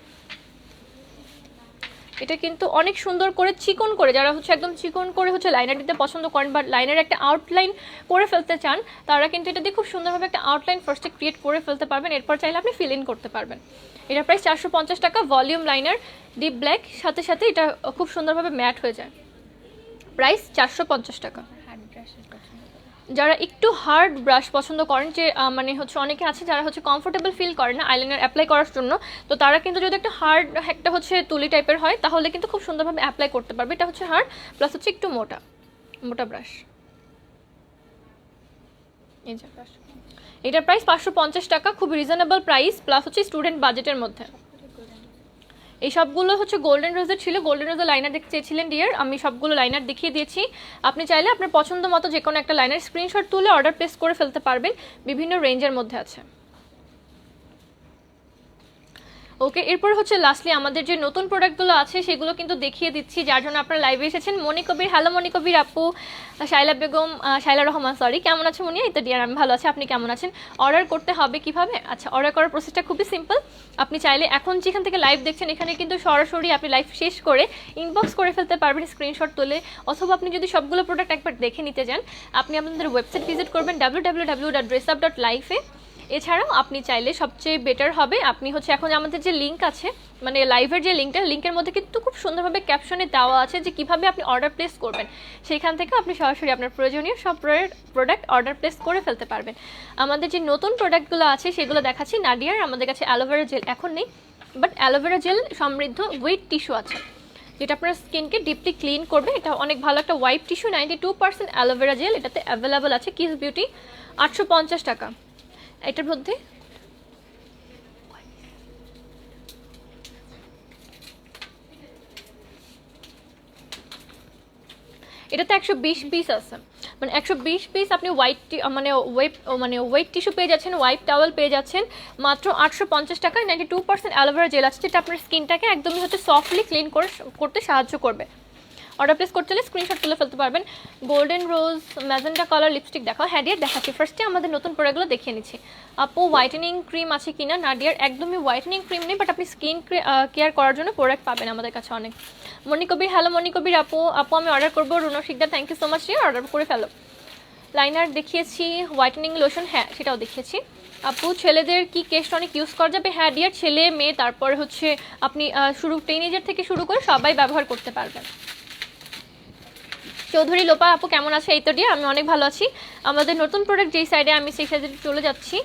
এটা কিন্তু অনেক সুন্দর করে চিকন করে, যারা হচ্ছে একদম চিকন করে হচ্ছে লাইনার দিতে পছন্দ করেন বা লাইনার একটা আউটলাইন করে ফেলতে চান, তারা কিন্তু এটা দিয়ে খুব সুন্দরভাবে একটা আউটলাইন ফার্স্টে ক্রিয়েট করে ফেলতে পারবেন। এরপর চাইলে আপনি ফিল ইন করতে পারবেন। এটা প্রাইস 450 টাকা। ভলিউম লাইনার ডিপ ব্ল্যাক, সাথে সাথে এটা খুব সুন্দরভাবে ম্যাট হয়ে যায়। প্রাইস 450 টাকা। যারা একটু হার্ড ব্রাশ পছন্দ করেন, যে মানে হচ্ছে অনেকে আছে যারা হচ্ছে কমফোর্টেবল ফিল করে না আইলাইনার অ্যাপ্লাই করার জন্য, তো তারা কিন্তু যদি একটা হার্ড একটা হচ্ছে তুলি টাইপের হয় তাহলে কিন্তু খুব সুন্দরভাবে অ্যাপ্লাই করতে পারবে। এটা হচ্ছে হার্ড প্লাস হচ্ছে একটু মোটা মোটা ব্রাশ। এই যে এটার প্রাইস 550 টাকা, খুব রিজনেবল প্রাইস প্লাস হচ্ছে স্টুডেন্ট বাজেটের মধ্যে। এই সবগুলো হচ্ছে গোল্ডেন রোজের ছিল। গোল্ডেন রোজের লাইনার দেখতে চেয়েছিলেন ডিয়ার, আমি সবগুলো লাইনার দেখিয়ে দিয়েছি। আপনি চাইলে আপনার পছন্দ মতো যে কোনো একটা লাইনার স্ক্রিনশট তুলে অর্ডার প্লেস করে ফেলতে পারবেন, বিভিন্ন রেঞ্জের মধ্যে আছে। ওকে, এরপর হচ্ছে লাস্টলি আমাদের যে নতুন প্রোডাক্টগুলো আছে সেগুলো কিন্তু দেখিয়ে দিচ্ছি, যার জন্য আপনারা লাইভে এসেছেন। মনিকবির, হ্যালো মনিকবির আপু, শাইলা বেগম, শাইলা রহমান, সরি, কেমন আছেন মুনিয়া? এই তো ডিয়ার আমি ভালো আছি, আপনি কেমন আছেন? অর্ডার করতে হবে কিভাবে? আচ্ছা, অর্ডার করার প্রসেসটা খুবই সিম্পল। আপনি চাইলে এখন যেখান থেকে লাইভ দেখছেন এখানে কিন্তু সরাসরি আপনি লাইভ শেষ করে ইনবক্স করে ফেলতে পারবেন স্ক্রিনশট তুলে, অথবা আপনি যদি সবগুলো প্রোডাক্ট একবার দেখে নিতে চান আপনি আপনাদের ওয়েবসাইট ভিজিট করবেন www.dressup.life-এ। এছাড়াও আপনি চাইলে সবচেয়ে বেটার হবে আপনি হচ্ছে এখন আমাদের যে লিঙ্ক আছে, মানে লাইভের যে লিঙ্কের মধ্যে কিন্তু খুব সুন্দরভাবে ক্যাপশনে দেওয়া আছে যে কিভাবে আপনি অর্ডার প্লেস করবেন। সেখান থেকে আপনি সরাসরি আপনার প্রয়োজনীয় সব প্রোডাক্ট অর্ডার প্লেস করে ফেলতে পারবেন। আমাদের যে নতুন প্রোডাক্টগুলো আছে সেগুলো দেখাচ্ছি। নাডিয়ার আমাদের কাছে অ্যালোভেরা জেল এখন নেই, বাট অ্যালোভেরা জেল সমৃদ্ধ ওয়েট টিস্যু আছে, যেটা আপনার স্কিনকে ডিপলি ক্লিন করবে। এটা অনেক ভালো একটা ওয়াইপ টিস্যু, 92% অ্যালোভেরা জেল এটাতে অ্যাভেলেবল আছে। কিস বিউটি 850 টাকা। এটার মধ্যে এটাতে 120 পিস আছে, মানে 120 পিস আপনি ওয়েট টিস্যু পেয়ে যাচ্ছেন, ওয়াইপ টাওয়েল পেয়ে যাচ্ছেন মাত্র 850 টাকায়। 92% অ্যালোভেরা জেল আছে, যেটা আপনার স্কিনটাকে একদমই হচ্ছে সফটলি ক্লিন করতে সাহায্য করবে। অর্ডার প্লেস করতে হলে স্ক্রিনশট তুলে ফেলতে পারবেন। গোল্ডেন রোজ ম্যাজেন্টা কালার লিপস্টিক দেখাও। হ্যাঁ ডিয়ার দেখাচ্ছি, ফার্স্টে আমাদের নতুন প্রোডাক্টগুলো দেখিয়ে নিচ্ছি। আপু হোয়াইটেনিং ক্রিম আছে কিনা? না ডিয়ার, একদমই হোয়াইটেনিং ক্রিম নেই, বাট আপনি স্কিন কেয়ার করার জন্য প্রোডাক্ট পাবেন আমাদের কাছে অনেক। মনিকবির, হ্যালো মনিকবির আপু আমি অর্ডার করবো। Runo Sikder, thank you so much dear, order করে ফেলো। লাইনার দেখিয়েছি, হোয়াইটেনিং লোশন হ্যাঁ সেটাও দেখিয়েছি। আপু ছেলেদের কি কেশ টনিক ইউজ করা যাবে? হ্যাঁ ডিয়ার, ছেলে মেয়ে তারপরে হচ্ছে আপনি টিনেজার থেকে শুরু করে সবাই ব্যবহার করতে পারবেন। চৌধুরী লোপা আপু কেমন আছে? এই তো ডিয়ার আমি অনেক ভালো আছি। আমাদের নতুন প্রোডাক্ট যেই সাইডে আমি সেই সাইডে চলে যাচ্ছি।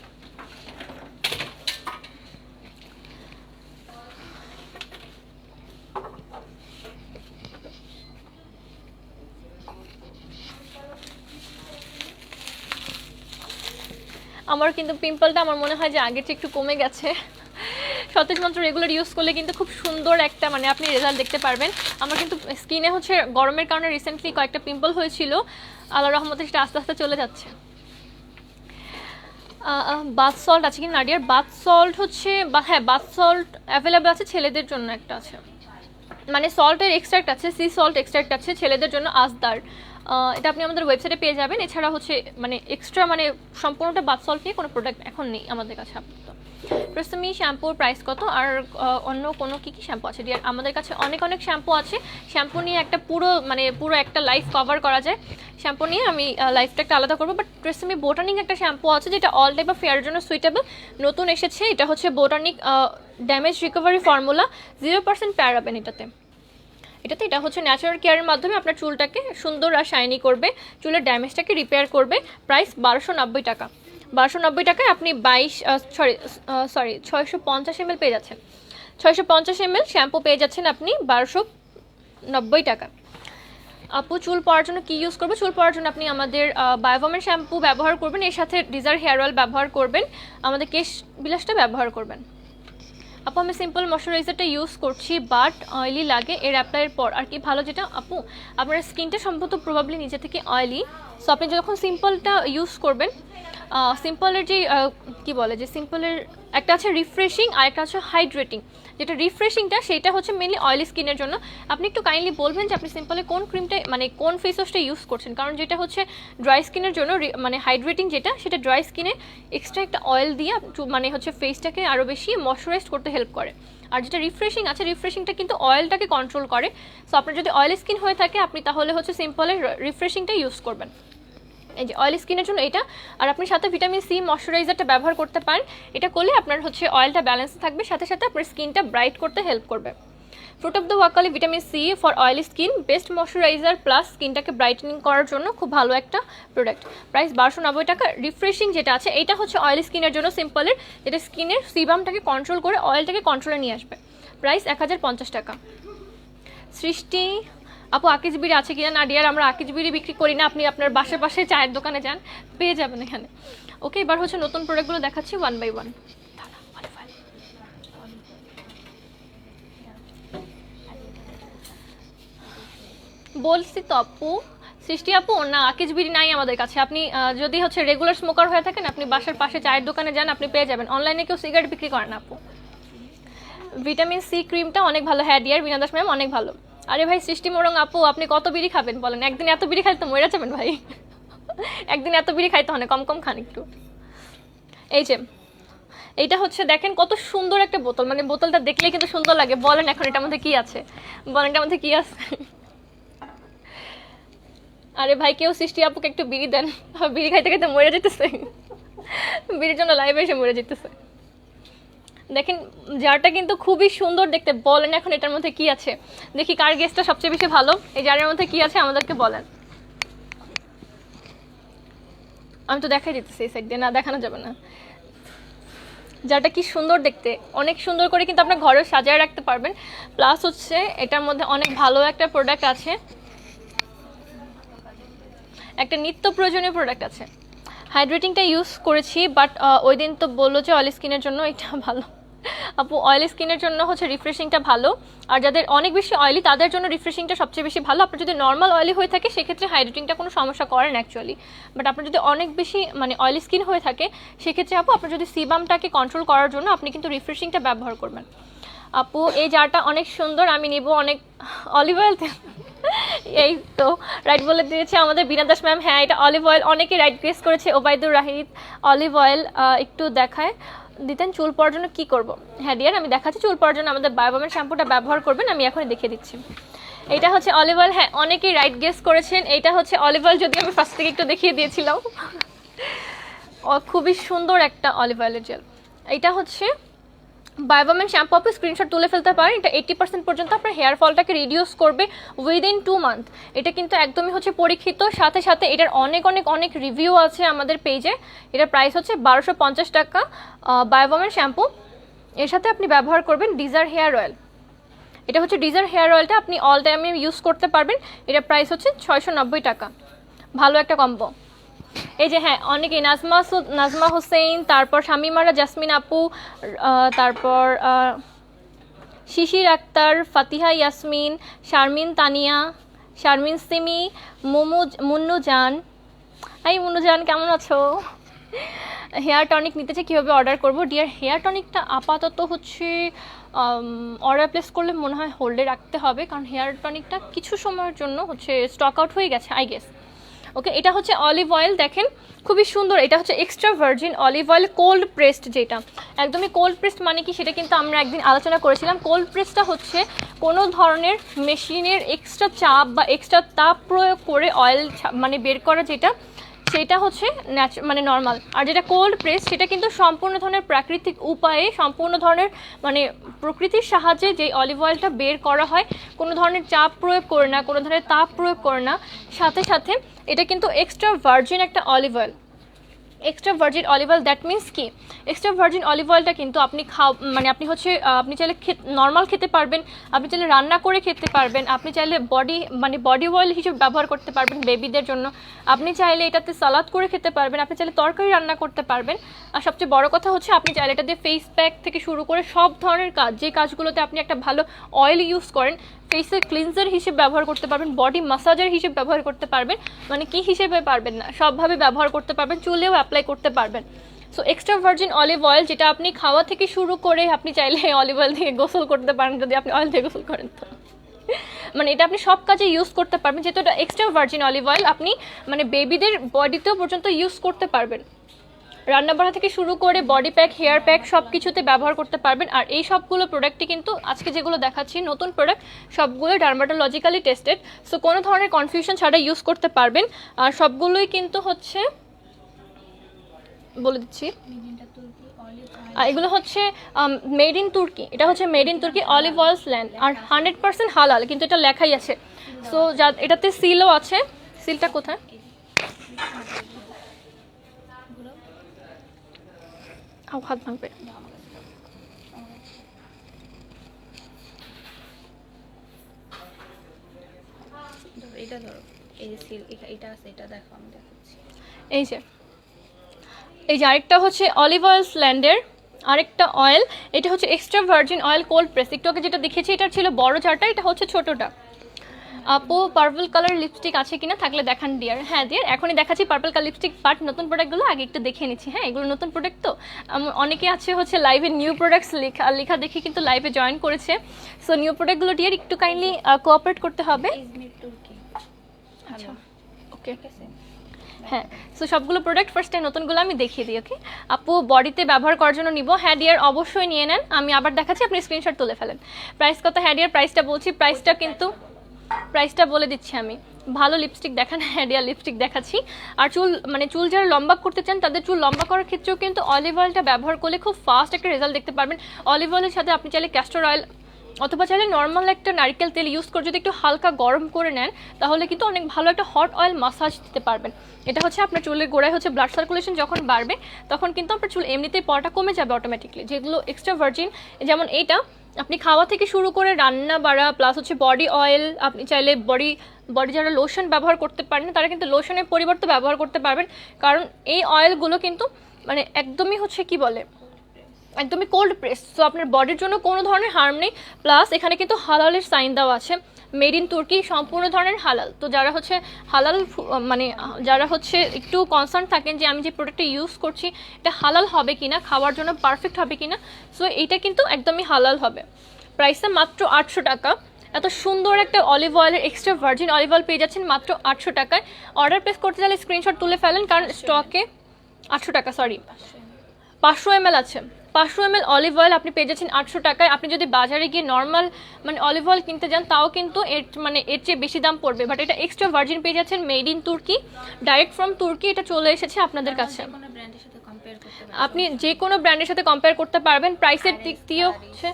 আমার কিন্তু পিম্পলটা আমার মনে হয় যে আগের চেয়ে একটু কমে গেছে। সতেজ মাত্র রেগুলার ইউজ করলে কিন্তু খুব সুন্দর একটা মানে আপনি রেজাল্ট দেখতে পারবেন। আমার কিন্তু স্কিনে হচ্ছে গরমের কারণে রিসেন্টলি কয়েকটা পিম্পল হয়েছিল, আল্লাহর রহমতে সেটা আস্তে আস্তে চলে যাচ্ছে। বাথ সল্ট আছে কি নাডিয়ার? বাথ সল্ট হচ্ছে হ্যাঁ বাথ সল্ট অ্যাভেলেবেল আছে, ছেলেদের জন্য একটা আছে, মানে সল্টের এক্সট্রাক্ট আছে, সি সল্ট এক্সট্রাক্ট আছে ছেলেদের জন্য আজদার। এটা আপনি আমাদের ওয়েবসাইটে পেয়ে যাবেন। এছাড়া হচ্ছে মানে এক্সট্রা মানে সম্পূর্ণটা বাথ সল্ট নিয়ে কোনো প্রোডাক্ট এখন নেই আমাদের কাছে আপাতত। প্রথমে শ্যাম্পুর প্রাইস কত আর অন্য কোনো কী কী শ্যাম্পু আছে ডিয়ার? আমাদের কাছে অনেক শ্যাম্পু আছে। শ্যাম্পু নিয়ে একটা পুরো একটা লাইফ কভার করা যায়। শ্যাম্পু নিয়ে আমি লাইফটা একটা আলাদা করবো, বাট ট্রেসমি বোটানিক একটা শ্যাম্পু আছে যেটা অল টাইপ অফ ফেয়ারের জন্য সুইটেবল, নতুন এসেছে। এটা হচ্ছে botanic damage recovery formula, 0% paraben এটা হচ্ছে ন্যাচারাল কেয়ারের মাধ্যমে আপনার চুলটাকে সুন্দর আর শাইনি করবে, চুলের ড্যামেজটাকে রিপেয়ার করবে। প্রাইস 1290 টাকা। 1290 টাকায় আপনি 650 ml পেয়ে যাচ্ছেন। 650 ml শ্যাম্পু পেয়ে যাচ্ছেন আপনি 1290 টাকা। আপু চুল পড়ার জন্য কি ইউজ করবো? চুল পড়ার জন্য আপনি আমাদের বায়োভমের শ্যাম্পু ব্যবহার করবেন, এর সাথে ডিজার হেয়ার অয়েল ব্যবহার করবেন, আমাদের কেশ বিলাসটা ব্যবহার করবেন। আপু আমি সিম্পল ময়শ্চারাইজারটা ইউজ করছি বাট অয়েলি লাগে এর অ্যাপ্লাইয়ের পর, আর কি ভালো যেটা? আপু আপনার স্কিনটা সম্ভবত প্রবাবলি নিজে থেকে অয়েলি, সো আপনি যখন সিম্পলটা ইউজ করবেন সিম্পলের যে কী বলে যে সিম্পলের একটা আছে রিফ্রেশিং আর একটা আছে হাইড্রেটিং। যেটা রিফ্রেশিংটা সেটা হচ্ছে মেনলি অয়েলি স্কিনের জন্য। আপনি একটু কাইন্ডলি বলবেন যে আপনি সিম্পলে কোন ক্রিমটা মানে কোন ফেস ওয়াশটা ইউজ করছেন, কারণ যেটা হচ্ছে ড্রাই স্কিনের জন্য মানে হাইড্রেটিং যেটা সেটা ড্রাই স্কিনে এক্সট্রা একটা অয়েল দিয়ে মানে হচ্ছে ফেসটাকে আরও বেশি ময়শ্চারাইজ করতে হেল্প করে। আর যেটা রিফ্রেশিং আছে রিফ্রেশিংটা কিন্তু অয়েলটাকে কন্ট্রোল করে। সো আপনার যদি অয়েলি স্কিন হয়ে থাকে আপনি তাহলে হচ্ছে সিম্পলের রিফ্রেশিংটা ইউজ করবেন। এই যে অয়েলি স্কিনের জন্য এটা, আর আপনি সাথে ভিটামিন সি ময়শ্চারাইজারটা ব্যবহার করতে পারেন। এটা করলে আপনার হচ্ছে অয়েলটা ব্যালেন্স থাকবে, সাথে সাথে আপনার স্কিনটা ব্রাইট করতে হেল্প করবে। Fruit of the Wokali vitamin C for oily skin, best moisturiser plus স্কিনটাকে ব্রাইটেনিং করার জন্য খুব ভালো একটা প্রোডাক্ট। প্রাইস 1290 টাকা। রিফ্রেশিং যেটা আছে এইটা হচ্ছে অয়েলি স্কিনের জন্য সিম্পলের, যেটা স্কিনের সিবামটাকে কন্ট্রোল করে অয়েলটাকে কন্ট্রোলে নিয়ে আসবে। প্রাইস 1050 টাকা। সৃষ্টি আপু আকিজ বিড়ি আছে কিনা? না ডিয়ার, আমরা আকিজ বিড়ি বিক্রি করি না, আপনি আপনার বাসার পাশে চায়ের দোকানে যান, পেয়ে যাবেন এখানে। ওকে, এবার হচ্ছে নতুন প্রোডাক্টগুলো দেখাচ্ছি ওয়ান বাই ওয়ান। বলছি তো আপু, সৃষ্টি আপু না আকিজ বিড়ি নাই আমাদের কাছে। আপনি যদি হচ্ছে রেগুলার স্মোকার হয়ে থাকেন আপনি বাসার পাশে চায়ের দোকানে যান, আপনি পেয়ে যাবেন। অনলাইনে কেউ সিগারেট বিক্রি করে না আপু। ভিটামিন সি ক্রিমটা অনেক ভালো, হ্যাঁ ডিয়ার বিনাদাস ম্যাম অনেক ভালো। আরে ভাই সৃষ্টি মোরং আপু, আপনি কত বিড়ি খাবেন বলেন? একদিন এত বিড়ি খাইতে মরে যাবেন ভাই। একদিন এত বিড়ি খাইতে হয়, কম কম খান একটু। এই যে এইটা হচ্ছে দেখেন কত সুন্দর একটা বোতল, মানে বোতলটা দেখলে কিন্তু সুন্দর লাগে। বলেন এখন এটার মধ্যে কি আছে, বলেন এটার মধ্যে কি আছে? আরে ভাই কেউ সৃষ্টি আপুকে একটু বিড়ি দেন, বিড়ি খাইতে খাইতে মরে যেতেছে, বিড়ির জন্য লাইভে এসে মরে যেতেছে। দেখেন জারটা কিন্তু খুবই সুন্দর দেখতে। বলেন এখন এটার মধ্যে কি আছে, দেখি কার গেস্টটা সবচেয়ে বেশি ভালো। এই জারের মধ্যে কি আছে আমাদেরকে বলেন। আমি তো দেখাই দিতেছি এই সাইড দিয়ে, না দেখানো যাবে না। জারটা কি সুন্দর দেখতে, অনেক সুন্দর করে কিন্তু আপনার ঘরে সাজিয়ে রাখতে পারবেন। প্লাস হচ্ছে এটার মধ্যে অনেক ভালো একটা প্রোডাক্ট আছে, একটা নিত্য প্রয়োজনীয় প্রোডাক্ট আছে। হাইড্রেটিংটা ইউজ করেছি, বাট ওই দিন তো বললো যে অয়েলি স্কিনের জন্য এটা ভালো। আপু অয়েলি স্কিনের জন্য হচ্ছে রিফ্রেশিংটা ভালো, আর যাদের অনেক বেশি অয়েলি তাদের জন্য রিফ্রেশিংটা সবচেয়ে বেশি ভালো। আপনার যদি নর্মাল অয়েলি হয়ে থাকে সেক্ষেত্রে হাইড্রেটিংটা কোনো সমস্যা করেন অ্যাকচুয়ালি, বাট আপনার যদি অনেক বেশি মানে অয়েলি স্কিন হয়ে থাকে সেক্ষেত্রে আপু আপনার যদি সিবামটাকে কন্ট্রোল করার জন্য আপনি কিন্তু রিফ্রেশিংটা ব্যবহার করবেন। আপু এই জারটা অনেক সুন্দর, আমি নিব অনেক। অলিভ অয়েল এই তো রাইট বলে দিয়েছে আমাদের বিনাদাস ম্যাম। হ্যাঁ এটা অলিভ অয়েল, অনেকে রাইট গেস করেছে। ওবায়দুর রাহিদ অলিভ অয়েল একটু দেখায় দিতেন চুল পড়ার জন্য কি করব? হ্যাঁ ডিয়ার আমি দেখাচ্ছি, চুল পড়ার জন্য আমাদের বায়োবামের শ্যাম্পুটা ব্যবহার করবেন, আমি এখনই দেখিয়ে দিচ্ছি। এটা হচ্ছে অলিভ অয়েল, হ্যাঁ অনেকেই রাইট গেস করেছেন। এইটা হচ্ছে অলিভ অয়েল, যদি আমি ফার্স্ট থেকে একটু দেখিয়ে দিয়েছিলাম। খুবই সুন্দর একটা অলিভ অয়েলের জেল। এইটা হচ্ছে বায়োবামের শ্যাম্পু, আপনি স্ক্রিনশট তুলে ফেলতে পারেন। এটা 80% পর্যন্ত আপনার হেয়ার ফলটাকে রিডিউস করবে উইদিন 2 মান্থ। এটা কিন্তু একদমই হচ্ছে পরীক্ষিত, সাথে সাথে এটার অনেক অনেক অনেক রিভিউ আছে আমাদের পেজে। এটার প্রাইস হচ্ছে 1250 টাকা বায়োবামের শ্যাম্পু। এর সাথে আপনি ব্যবহার করবেন ডিজার হেয়ার অয়েল। এটা হচ্ছে ডিজার হেয়ার অয়েলটা আপনি অল টাইমে ইউজ করতে পারবেন। এটার প্রাইস হচ্ছে 690 টাকা, ভালো একটা কম্বো। এই যে হ্যাঁ অনেকেই নাজমা হোসেন, তারপর শামিমারা জাসমিন আপু, তারপর শিশির আক্তার, ফাতিহা ইয়াসমিন, শারমিন তানিয়া, শারমিন সিমি, মুন্নু জান। এই মুন্নু জান কেমন আছো? হেয়ার টনিক নিতে চাই, কীভাবে অর্ডার করবো? ডিয়ার হেয়ার টনিকটা আপাতত হচ্ছে অর্ডার প্লেস করলে মনে হয় হোল্ডে রাখতে হবে, কারণ হেয়ার টনিকটা কিছু সময়ের জন্য হচ্ছে স্টক আউট হয়ে গেছে আই গেস। ওকে, এটা হচ্ছে অলিভ অয়েল, দেখেন খুবই সুন্দর। এটা হচ্ছে extra virgin olive oil, cold pressed, যেটা একদমই কোল্ড প্রেসড মানে কি সেটা কিন্তু আমরা একদিন আলোচনা করেছিলাম। কোল্ড প্রেসটা হচ্ছে কোনো ধরনের মেশিনের এক্সট্রা চাপ বা এক্সট্রা তাপ প্রয়োগ করে অয়েল মানে বের করা, যেটা সেটা হচ্ছে মানে নর্মাল। আর যেটা কোল্ড প্রেস সেটা কিন্তু সম্পূর্ণ ধরনের প্রাকৃতিক উপায়ে, সম্পূর্ণ ধরনের মানে প্রকৃতির সাহায্যে যে অলিভ অয়েলটা বের করা হয়, কোনো ধরনের চাপ প্রয়োগ করে না, কোনো ধরনের তাপ প্রয়োগ করে না। সাথে সাথে এটা কিন্তু এক্সট্রা ভার্জিন একটা olive oil. Extra virgin olive oil that means কি, এক্সট্রা ভার্জিন অলিভ অয়েলটা কিন্তু আপনি মানে আপনি হচ্ছে আপনি চাইলে নর্মাল খেতে পারবেন, আপনি চাইলে রান্না করে খেতে পারবেন, আপনি চাইলে বডি অয়েল হিসেবে ব্যবহার করতে পারবেন বেবিদের জন্য, আপনি চাইলে এটাতে সালাদ করে খেতে পারবেন, আপনি চাইলে তরকারি রান্না করতে পারবেন। আর সবচেয়ে বড় কথা হচ্ছে আপনি চাইলে এটা দিয়ে ফেস প্যাক থেকে শুরু করে সব ধরনের কাজ, যে কাজগুলোতে আপনি একটা ভালো অয়েল ইউজ করেন, ফেসের ক্লিনজার হিসেবে ব্যবহার করতে পারবেন, বডি মাসাজার হিসেবে ব্যবহার করতে পারবেন, মানে কি হিসেবে পারবেন না, সবভাবে ব্যবহার করতে পারবেন, চুলেও অ্যাপ্লাই করতে পারবেন। So extra virgin olive oil, যেটা আপনি খাওয়া থেকে শুরু করে আপনি চাইলে অলিভ অয়েল থেকে গোসল করতে পারেন, যদি আপনি অয়েল থেকে গোসল করেন তো মানে এটা আপনি সব কাজে ইউজ করতে পারবেন, যেহেতু এটা এক্সট্রা ভার্জিন অলিভ অয়েল আপনি মানে বেবিদের বডিতেও পর্যন্ত ইউজ করতে পারবেন, রান্নাবাড়া থেকে শুরু করে বডি প্যাক, হেয়ার প্যাক সব কিছুতে ব্যবহার করতে পারবেন। আর এই সবগুলো প্রোডাক্টই কিন্তু আজকে যেগুলো দেখাচ্ছি নতুন প্রোডাক্ট, সবগুলো ডার্মাটোলজিক্যালি টেস্টেড, সো কোনো ধরনের কনফিউশন ছাড়া ইউজ করতে পারবেন। আর সবগুলোই কিন্তু হচ্ছে বলে দিচ্ছি, এগুলো হচ্ছে মেড ইন তুর্কি, এটা হচ্ছে মেড ইন তুর্কি অলিভ অয়েলস ল্যান্ড, আর 100% হালাল, কিন্তু এটা লেখাই আছে। সো এটাতে সিলও আছে, সিলটা কোথায়, হাত ভাঙবে, এটা ধরো, এই যে সিল এটা আছে, এটা দেখো আমি দেখাচ্ছি। এই যে আরেকটা হচ্ছে অলিভ অয়েলস ল্যান্ডের আরেকটা অয়েল, এটা হচ্ছে extra virgin oil cold press. একটু আগে যেটা দেখেছি এটা ছিল বড় জারটা, এটা হচ্ছে ছোটটা। আপু পার্পল কালার লিপস্টিক আছে কিনা, থাকলে দেখান ডিয়ার। হ্যাঁ ডিয়ার, এখনই দেখাচ্ছি পার্পল কালার লিপস্টিক, বাট নতুন প্রোডাক্টগুলো আগে একটু দেখে নিচ্ছি। হ্যাঁ এগুলো নতুন প্রোডাক্ট তো, অনেকে আছে হচ্ছে লাইভে নিউ প্রোডাক্টস লেখা দেখে কিন্তু লাইভে জয়েন করেছে। সো নিউ প্রোডাক্টগুলো ডিয়ার একটু কাইন্ডলি কোঅপারেট করতে হবে। আচ্ছা ওকে, হ্যাঁ। সো সবগুলো প্রোডাক্ট ফার্স্টে নতুনগুলো আমি দেখিয়ে দিই। ওকে আপু বডিতে ব্যবহার করার জন্য নিব, হ্যাঁ ডিয়ার অবশ্যই নিয়ে নেন, আমি আবার দেখাচ্ছি, আপনি স্ক্রিনশট তুলে ফেলেন। প্রাইস কত, হ্যাঁ ডিয়ার প্রাইসটা বলছি, প্রাইসটা বলে দিচ্ছি আমি। ভালো লিপস্টিক দেখান, হ্যাঁ ডিয়ার লিপস্টিক দেখাচ্ছি। আর চুল যারা লম্বা করতে চান তাদের চুল লম্বা করার ক্ষেত্রেও কিন্তু অলিভ অয়েলটা ব্যবহার করলে খুব ফাস্ট একটা রেজাল্ট দেখতে পারবেন। অলিভ অয়েলের সাথে আপনি চাইলে ক্যাস্টর অয়েল অথবা চাইলে নর্মাল একটা নারকেল তেল ইউজ করে যদি একটু হালকা গরম করে নেন, তাহলে কিন্তু অনেক ভালো একটা হট অয়েল মাসাজ দিতে পারবেন। এটা হচ্ছে আপনার চুলের গোড়ায় হচ্ছে ব্লাড সার্কুলেশন যখন বাড়বে, তখন কিন্তু আপনার চুল এমনিতেই পড়াটা কমে যাবে অটোমেটিকলি। যেগুলো এক্সট্রা ভার্জিন, যেমন এইটা আপনি খাওয়া থেকে শুরু করে রান্না বাড়া প্লাস হচ্ছে বডি অয়েল, আপনি চাইলে বডি যারা লোশন ব্যবহার করতে পারেন তারা কিন্তু লোশনের পরিবর্তে ব্যবহার করতে পারবেন, কারণ এই অয়েলগুলো কিন্তু মানে একদমই হচ্ছে কি বলে, একদমই কোল্ড প্রেস, সো আপনার বডির জন্য কোনো ধরনের হার্ম নেই। প্লাস এখানে কিন্তু হালালের সাইন দেওয়া আছে, মেড ইন তুর্কি, সম্পূর্ণ ধরনের হালাল। তো যারা হচ্ছে হালাল মানে যারা হচ্ছে একটু কনসার্ন থাকেন যে আমি যে প্রোডাক্টটা ইউজ করছি এটা হালাল হবে কিনা, খাওয়ার জন্য পারফেক্ট হবে কিনা, সো এইটা কিন্তু একদমই হালাল হবে। প্রাইসটা মাত্র 800 টাকা। এত সুন্দর একটা অলিভ অয়েলের এক্সট্রা ভার্জিন অলিভ অয়েল পেয়ে যাচ্ছেন মাত্র 800 টাকায়। অর্ডার প্লেস করতে চাইলে স্ক্রিনশট তুলে ফেলেন, কারণ স্টকে 800 টাকা, সরি 500 ml আছে, 500 ml অলিভ অয়েল আপনি পেয়ে যাচ্ছেন 800 টাকায়। আপনি যদি বাজারে গিয়ে নর্মাল মানে অলিভ অয়েল কিনতে যান তাও কিন্তু এর চেয়ে বেশি দাম পড়বে, বাট এটা এক্সট্রা ভার্জিন পেয়ে যাচ্ছেন মেড ইন তুর্কি, ডাইরেক্ট ফ্রম তুর্কি এটা চলে এসেছে আপনাদের কাছে। আপনি যে কোনো ব্র্যান্ডের সাথে কম্পেয়ার করতে পারবেন। প্রাইসের দিক দিয়েও হচ্ছে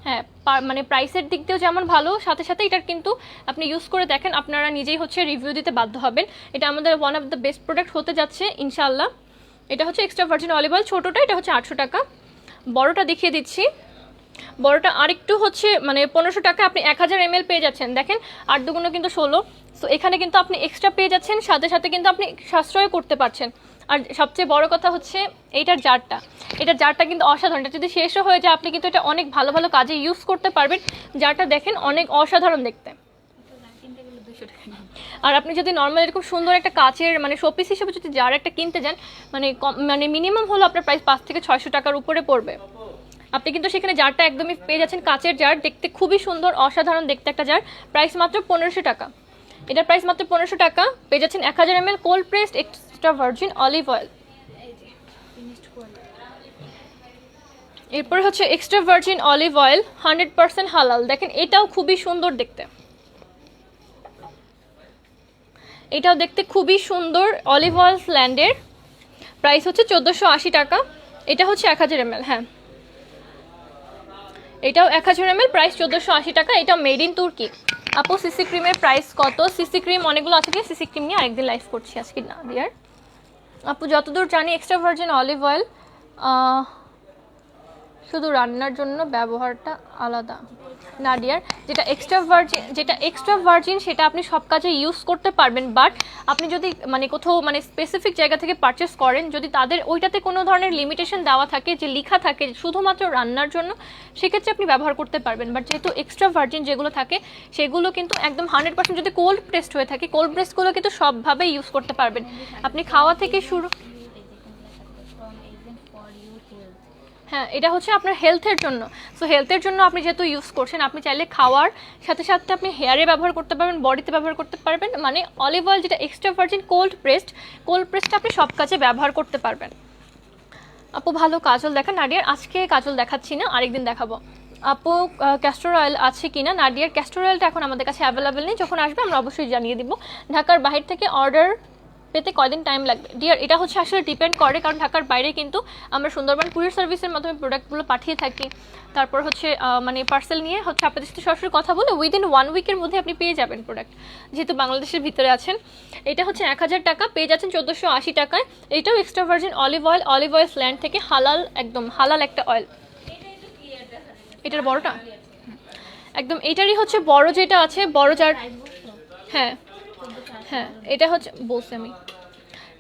হ্যাঁ মানে প্রাইসের দিক দিয়েও যেমন ভালো, সাথে সাথে এটার কিন্তু আপনি ইউজ করে দেখেন, আপনারা নিজেই হচ্ছে রিভিউ দিতে বাধ্য হবেন। এটা আমাদের one of the best product হতে যাচ্ছে ইনশাআল্লাহ। এটা হচ্ছে এক্সট্রা ভার্জিন অলিভ অয়েল, ছোটোটা এটা হচ্ছে 800 টাকা, বড়টা দেখিয়ে দিচ্ছি। বড়টা আরেকটু হচ্ছে মানে 1500 টাকা, আপনি 1000 ml পেয়ে যাচ্ছেন। দেখেন 8 দুগুণো কিন্তু 16, সো এখানে কিন্তু আপনি এক্সট্রা পেয়ে যাচ্ছেন, সাথে সাথে কিন্তু আপনি সাশ্রয় করতে পারছেন। আর সবচেয়ে বড় কথা হচ্ছে এইটার জারটা কিন্তু অসাধারণ, এটা যদি শেষও হয়ে যায় আপনি কিন্তু এটা অনেক ভালো ভালো কাজে ইউজ করতে পারবেন। জারটা দেখেন অনেক অসাধারণ দেখতে। আর আপনি যদি নর্মাল এরকম সুন্দর একটা কাচের মানে শোপিস হিসেবে যদি জার একটা কিনতে যান, মানে মিনিমাম হলো আপনার প্রাইস 500 থেকে 600 টাকার উপরে পড়বে। আপনি কিন্তু সেখানে জারটা একদমই পেয়ে যাচ্ছেন, কাচের জার, দেখতে খুবই সুন্দর অসাধারণ দেখতে একটা জার, প্রাইস মাত্র 1500 টাকা। এটার প্রাইস মাত্র 1500 টাকা, পেয়ে যাচ্ছেন 1000 ml cold pressed extra virgin olive oil. এরপর হচ্ছে এক্সট্রা ভার্জিন অলিভ অয়েল 100% হালাল, দেখেন এটাও খুবই সুন্দর দেখতে, এটাও দেখতে খুবই সুন্দর অলিভ অয়েলস ল্যান্ডের, প্রাইস হচ্ছে 1480 টাকা। এটা হচ্ছে 1000 ml, হ্যাঁ এটাও 1000 ml, প্রাইস 1480 টাকা। এটাও মেড ইন তুর্কি। আপু সিসি ক্রিমের প্রাইস কত? সিসি ক্রিম অনেকগুলো আছে, দিয়ে সিসি ক্রিম নিয়ে আরেকদিন লাইভ করছি, আজকে না ডিয়ার। আপু যতদূর জানি এক্সট্রা ভার্জিন অলিভ অয়েল শুধু রান্নার জন্য ব্যবহারটা আলাদা। নাডিয়ার যেটা এক্সট্রা ভার্জিন সেটা আপনি সব কাজে ইউজ করতে পারবেন, বাট আপনি যদি মানে কোথাও মানে স্পেসিফিক জায়গা থেকে পারচেস করেন, যদি তাদের ওইটাতে কোনো ধরনের লিমিটেশন দেওয়া থাকে, যে লেখা থাকে শুধুমাত্র রান্নার জন্য, সেক্ষেত্রে আপনি ব্যবহার করতে পারবেন। বাট যেহেতু এক্সট্রা ভার্জিন যেগুলো থাকে সেগুলো কিন্তু একদম 100% যদি কোল্ড প্রেসড হয়ে থাকে, কোল্ড প্রেসগুলো কিন্তু সবভাবে ইউজ করতে পারবেন। আপনি খাওয়া থেকে শুরু, হ্যাঁ এটা হচ্ছে আপনার হেলথের জন্য। সো হেলথের জন্য আপনি যেহেতু ইউজ করছেন, আপনি চাইলে খাওয়ার সাথে সাথে আপনি হেয়ারে ব্যবহার করতে পারবেন, বডিতে ব্যবহার করতে পারবেন। মানে অলিভ অয়েল যেটা এক্সট্রা ভার্জিন কোল্ড প্রেসড আপনি সব কাজে ব্যবহার করতে পারবেন। আপু ভালো কাজল দেখা। নাডিয়ার আজকে কাজল দেখাচ্ছি না, আরেকদিন দেখাবো। আপু ক্যাস্টর অয়েল আছে কিনা? নাডিয়ার ক্যাস্টর অয়েলটা এখন আমাদের কাছে অ্যাভেলেবেল নেই, যখন আসবে আমরা অবশ্যই জানিয়ে দিব। ঢাকার বাহির থেকে অর্ডার পেতে কয়দিন টাইম লাগবে? ডিয়ার এটা হচ্ছে আসলে ডিপেন্ড করে, কারণ ঢাকার বাইরে কিন্তু আমরা সুন্দরবন কুরিয়ার সার্ভিসের মাধ্যমে প্রোডাক্টগুলো পাঠিয়ে থাকি। তারপর হচ্ছে মানে পার্সেল নিয়ে হচ্ছে আপনাদের সাথে সরাসরি কথা বলে উইদিন 1 উইকের মধ্যে আপনি পেয়ে যাবেন প্রোডাক্ট, যেহেতু বাংলাদেশের ভিতরে আছেন। এটা হচ্ছে 1000 টাকা, পেয়ে যাচ্ছেন 1480 টাকায়। এটাও extra virgin olive oil land থেকে, হালাল, একদম হালাল একটা অয়েল। এটার বড়টা একদম এইটারই হচ্ছে বড় যেটা আছে, বড় যার, হ্যাঁ হ্যাঁ এটা হচ্ছে বলছি আমি।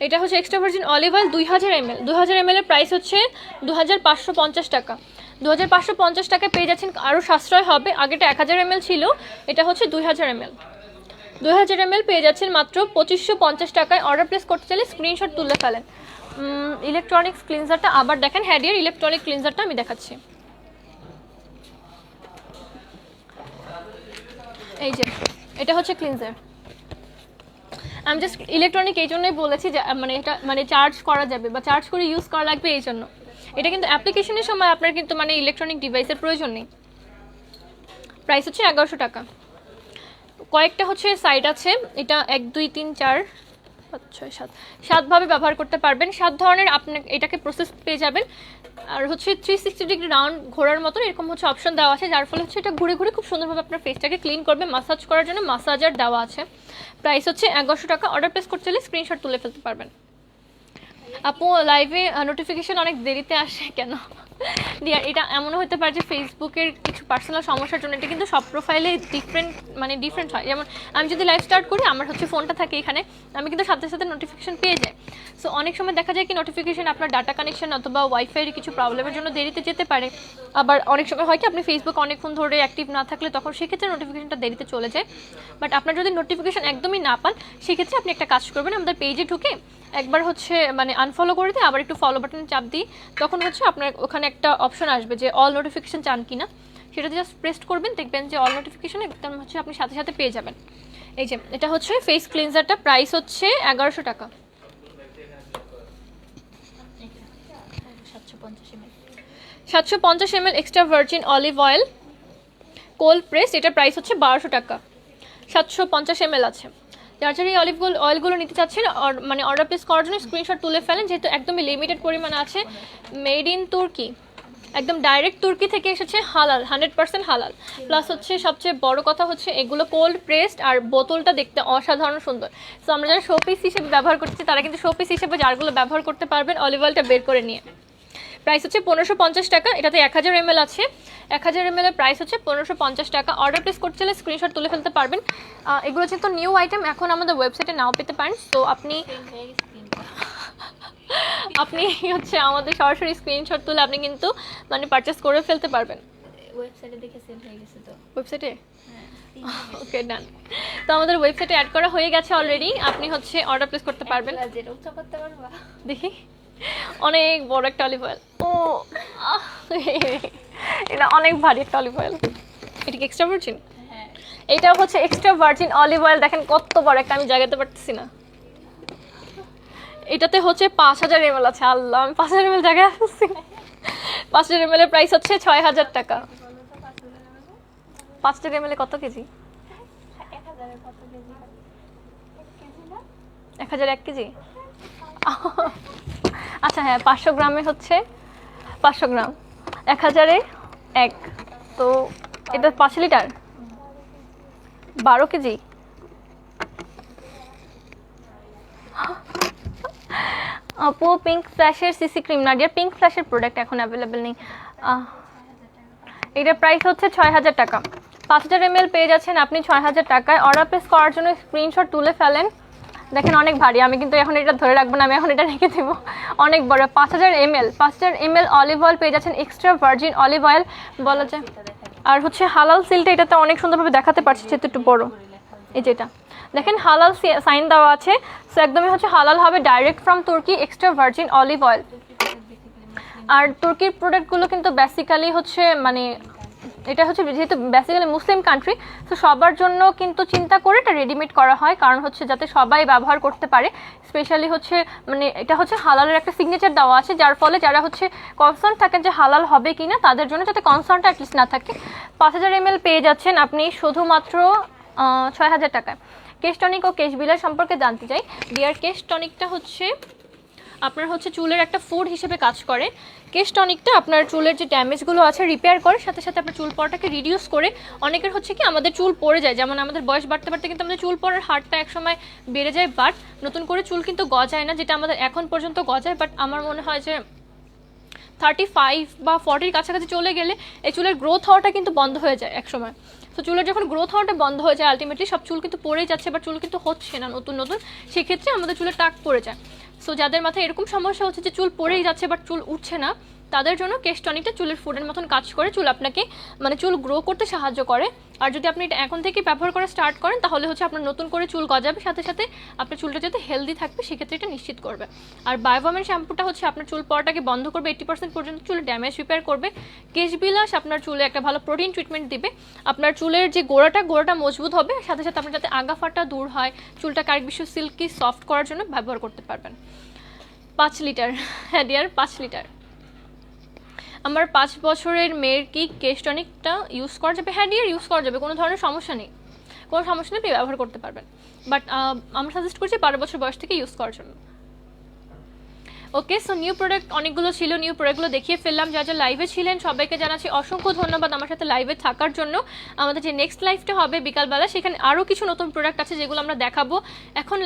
এটা হচ্ছে extra virgin olive oil 2000 ml। 2000 ml এর প্রাইস হচ্ছে 2550 টাকা। 2550 টাকায় পেয়ে যাচ্ছেন, আরও সাশ্রয় হবে। আগেটা 1000 ml ছিল, এটা হচ্ছে 2000 ml। 2000 ml পেয়ে যাচ্ছেন মাত্র 2550 টাকায়। অর্ডার প্লেস করতে চাইলে স্ক্রিনশট তুলে ফেলেন। ইলেকট্রনিক্স ক্লিনজারটা আবার দেখেন, হ্যাডিয়ার ইলেকট্রনিক ক্লিনজারটা আমি দেখাচ্ছি। এই যে এটা হচ্ছে ক্লিনজার। আমি জাস্ট ইলেকট্রনিক এই জন্যই বলেছি যে মানে এটা মানে চার্জ করা যাবে বা চার্জ করে ইউজ করা লাগবে এই জন্য। এটা কিন্তু অ্যাপ্লিকেশনের সময় আপনার কিন্তু মানে ইলেকট্রনিক ডিভাইসের প্রয়োজন নেই। প্রাইস হচ্ছে 1100 টাকা। কয়েকটা হচ্ছে সাইড আছে, এটা 1 2 3 4 5 6 7 7ভাবে ব্যবহার করতে পারবেন। 7 ধরনের আপনি এটাকে প্রসেস পেয়ে যাবেন। আর হচ্ছে 360 ডিগ্রি রাউন্ড ঘোরার মতো এরকম হচ্ছে অপশন দেওয়া আছে, যার ফলে হচ্ছে এটা ঘুরে ঘুরে খুব সুন্দরভাবে আপনার ফেসটাকে ক্লিন করবে। মাসাজ করার জন্য মাসাজার দেওয়া আছে। প্রাইস হচ্ছে 1100 টাকা। অর্ডার প্লেস করতে চাইলে স্ক্রিনশট তুলে ফেলতে পারবেন। আপু লাইভে নোটিফিকেশন অনেক দেরিতে আসে কেন? ডিয়ার এটা এমনও হতে পারে যে ফেসবুকের কিছু পার্সোনাল সমস্যার জন্য। এটা কিন্তু সব প্রোফাইলে ডিফারেন্ট হয়। যেমন আমি যদি লাইভ স্টার্ট করি, আমার হচ্ছে ফোনটা থাকে এখানে, আমি কিন্তু সাথে সাথে নোটিফিকেশন পেয়ে যাই। সো অনেক সময় দেখা যায় কি নোটিফিকেশন আপনার ডাটা কানেকশন অথবা ওয়াইফাইয়ের কিছু প্রবলেমের জন্য দেরিতে যেতে পারে। আবার অনেক সময় হয় কি আপনি ফেসবুক অনেকক্ষণ ধরে অ্যাক্টিভ না থাকলে তখন সেক্ষেত্রে নোটিফিকেশনটা দেরিতে চলে যায়। বাট আপনার যদি নোটিফিকেশন একদমই না পান, সেক্ষেত্রে আপনি একটা কাজ করবেন, আমাদের পেজে ঢুকে একবার হচ্ছে মানে আনফলো করে দিয়ে আবার একটু ফলো বাটন চাপ দিই, তখন হচ্ছে আপনার ওখানে একটা অপশন আসবে যে অল নোটিফিকেশন চান কিনা, সেটাতে জাস্ট প্রেস করবেন, দেখবেন যে অল নোটিফিকেশন একদম হচ্ছে আপনি সাথে সাথে পেয়ে যাবেন। এই যে এটা হচ্ছে ফেস ক্লিনজারটা, প্রাইস হচ্ছে 1100 টাকা। 750 ml extra virgin olive oil cold press, এটার প্রাইস হচ্ছে 1200 টাকা। 750 ml আছে। যারা যারা এই অয়েলগুলো নিতে চাচ্ছেন মানে অর্ডার প্লেস করার জন্য স্ক্রিনশট তুলে ফেলেন, যেহেতু একদমই লিমিটেড পরিমাণ আছে। মেড ইন তুর্কি, একদম ডাইরেক্ট তুর্কি থেকে এসেছে, হালাল, 100% হালাল। প্লাস হচ্ছে সবচেয়ে বড় কথা হচ্ছে এগুলো কোল্ড প্রেসড, আর বোতলটা দেখতে অসাধারণ সুন্দর। সো আমরা যারা শোপিস হিসেবে ব্যবহার করছি, তারা কিন্তু শোপিস হিসেবে জারগুলো ব্যবহার করতে পারবেন অলিভ অয়েলটা বের করে নিয়ে। প্রাইস হচ্ছে 1550 টাকা। এটাতে 1000 ml আছে। 1000 ml এর প্রাইস হচ্ছে 1550 টাকা। অর্ডার প্লেস করতে চাইলে স্ক্রিনশট তুলে ফেলতে পারবেন। এগুলো যেহেতু নিউ আইটেম, এখন আমাদের ওয়েবসাইটে নাও পেতে পারেন। তো আপনি হচ্ছে আমাদের সরাসরি স্ক্রিনশট তুলে আপনি কিন্তু মানে পারচেস করে ফেলতে পারবেন। ওয়েবসাইটে দেখে সেল হয়ে গেছে তো। ওয়েবসাইটে ওকে ডান। তো আমাদের ওয়েবসাইটে অ্যাড করা হয়ে গেছে অলরেডি, আপনি হচ্ছে অর্ডার প্লেস করতে পারবেন। যেটা উচ্চ করতে পারবা দেখি অনেক বড় একটা অলিভ অয়েল, ও এটা অনেক ভারী একটা অলিভ অয়েল। এটা কি এক্সট্রা ভার্জিন? হ্যাঁ, এটাও হচ্ছে এক্সট্রা ভার্জিন অলিভ অয়েল। দেখেন কত বড় একটা, আমি জাগাতে পারতেছি না। এটাতে হচ্ছে 5000 ml আছে। আল্লাহ, আমি 5000 ml জায়গায় আসছি। 5000 ml এর প্রাইস হচ্ছে 6000 টাকা। 5000 ml কত কেজি? 1000 কত কেজি? 1000 1 কেজি। আচ্ছা হ্যাঁ, 500 গ্রামে হচ্ছে 500 গ্রাম, 1000-এ 1, তো এটা 5 লিটার, 12 কেজি। আপু পিঙ্ক ফ্ল্যাশের সিসি ক্রিম নাডিয়ার পিঙ্ক ফ্ল্যাশের প্রোডাক্ট এখন অ্যাভেলেবেল নেই। এটার প্রাইস হচ্ছে 6000 টাকা। 5000 ml পেয়ে যাচ্ছেন আপনি 6000 টাকায়। অর্ডার প্লেস করার জন্য স্ক্রিনশট তুলে ফেলেন। দেখেন অনেক ভারী, আমি কিন্তু এখন এটা ধরে রাখবো না, আমি এখন এটা রেখে দেবো, অনেক বড়। 5000 ml অলিভ অয়েল পেয়ে যাচ্ছেন, এক্সট্রা ভার্জিন অলিভ অয়েল বলা যায়। আর হচ্ছে হালাল সিলটা, এটাতে অনেক সুন্দরভাবে দেখাতে পারছি যেহেতু একটু বড়। এই যেটা দেখেন হালাল সাইন দেওয়া আছে, সো একদমই হচ্ছে হালাল হবে, ডাইরেক্ট ফ্রম তুর্কি, এক্সট্রা ভার্জিন অলিভ অয়েল। আর তুর্কির প্রোডাক্টগুলো কিন্তু বেসিক্যালি হচ্ছে মানে এটা হচ্ছে যেহেতু বেসিক্যালি মুসলিম কান্ট্রি, তো সবার জন্য কিন্তু চিন্তা করে এটা রেডিমেড করা হয়, কারণ হচ্ছে যাতে সবাই ব্যবহার করতে পারে। স্পেশালি হচ্ছে মানে এটা হচ্ছে হালালের একটা সিগনেচার দেওয়া আছে, যার ফলে যারা হচ্ছে কনসার্ন থাকেন যে হালাল হবে কিনা তাদের জন্য যাতে কনসার্নটা অ্যাটলিস্ট না থাকে। 5000 ml পেয়ে যাচ্ছেন আপনি শুধুমাত্র 6000 টাকায়। কেশ টনিক ও কেশ বিলার সম্পর্কে জানতে চাই। ডিয়ার, কেশ টনিকটা হচ্ছে আপনার হচ্ছে চুলের একটা ফুড হিসেবে কাজ করে। কেশ টনিকটা আপনার চুলের যে ড্যামেজগুলো আছে রিপেয়ার করে, সাথে সাথে আপনার চুল পড়াটাকে রিডিউস করে। অনেকের হচ্ছে কি আমাদের চুল পড়ে যায়, যেমন আমাদের বয়স বাড়তে বাড়তে কিন্তু আমাদের চুল পড়ার হারটা একসময় বেড়ে যায়, বাট নতুন করে চুল কিন্তু গজায় না, যেটা আমাদের এখন পর্যন্ত গজায়। বাট আমার মনে হয় যে 35 বা 40 কাছাকাছি চলে গেলে এই চুলের গ্রোথ হওয়াটা কিন্তু বন্ধ হয়ে যায় একসময়। তো চুলের যখন গ্রোথ হওয়াটা বন্ধ হয়ে যায়, আলটিমেটলি সব চুল কিন্তু পড়েই যাচ্ছে, বা চুল কিন্তু হচ্ছে না নতুন নতুন, সেক্ষেত্রে আমাদের চুলে টাক পড়ে যায়। সো যাদের মাথায় এরকম সমস্যা হচ্ছে যে চুল পড়েই যাচ্ছে বাট চুল উঠছে না, তাদের জন্য কেশ টনিকটা চুলের ফুডের মতন কাজ করে, চুল আপনাকে মানে চুল গ্রো করতে সাহায্য করে। আর যদি আপনি এটা এখন থেকে ব্যবহার করা স্টার্ট করেন তাহলে হচ্ছে আপনার নতুন করে চুল গজাবে, সাথে সাথে আপনার চুলটা যাতে হেলদি থাকবে সেক্ষেত্রে এটা নিশ্চিত করবে। আর বায়োভমেন শ্যাম্পুটা হচ্ছে আপনার চুল পড়াটাকে বন্ধ করবে, 80% পর্যন্ত চুলের ড্যামেজ রিপেয়ার করবে। কেশ বিলাস আপনার চুলে একটা ভালো প্রোটিন ট্রিটমেন্ট দিবে, আপনার চুলের যে গোড়াটা মজবুত হবে, সাথে সাথে আপনার যাতে আগা ফাটা দূর হয়, চুলটাকে আরেক বেশি সিল্কি সফট করার জন্য ব্যবহার করতে পারবেন। 5 লিটার, হ্যাঁ ডিয়ার 5 লিটার। আমার 5 বছরের মেয়ের কি কেশ টনিকটা ইউজ করা যাবে? হ্যাঁ ডিয়ার, ইউজ করা যাবে, কোনো ধরনের সমস্যা নেই, কোনো সমস্যা নেই, আপনি ব্যবহার করতে পারবেন। বাট আমরা সাজেস্ট করছি 12 বছর বয়স থেকে ইউজ করার জন্য। ওকে, সো নিউ প্রোডাক্ট অনেকগুলো ছিল, নিউ প্রোডাক্টগুলো দেখিয়ে ফেললাম। যা লাইভে ছিলেন সবাইকে জানাচ্ছি অসংখ্য ধন্যবাদ আমার সাথে লাইভে থাকার জন্য। আমাদের যে নেক্সট লাইভটা হবে বিকালবেলা, সেখানে আরও কিছু নতুন প্রোডাক্ট আছে যেগুলো আমরা দেখাবো, এখন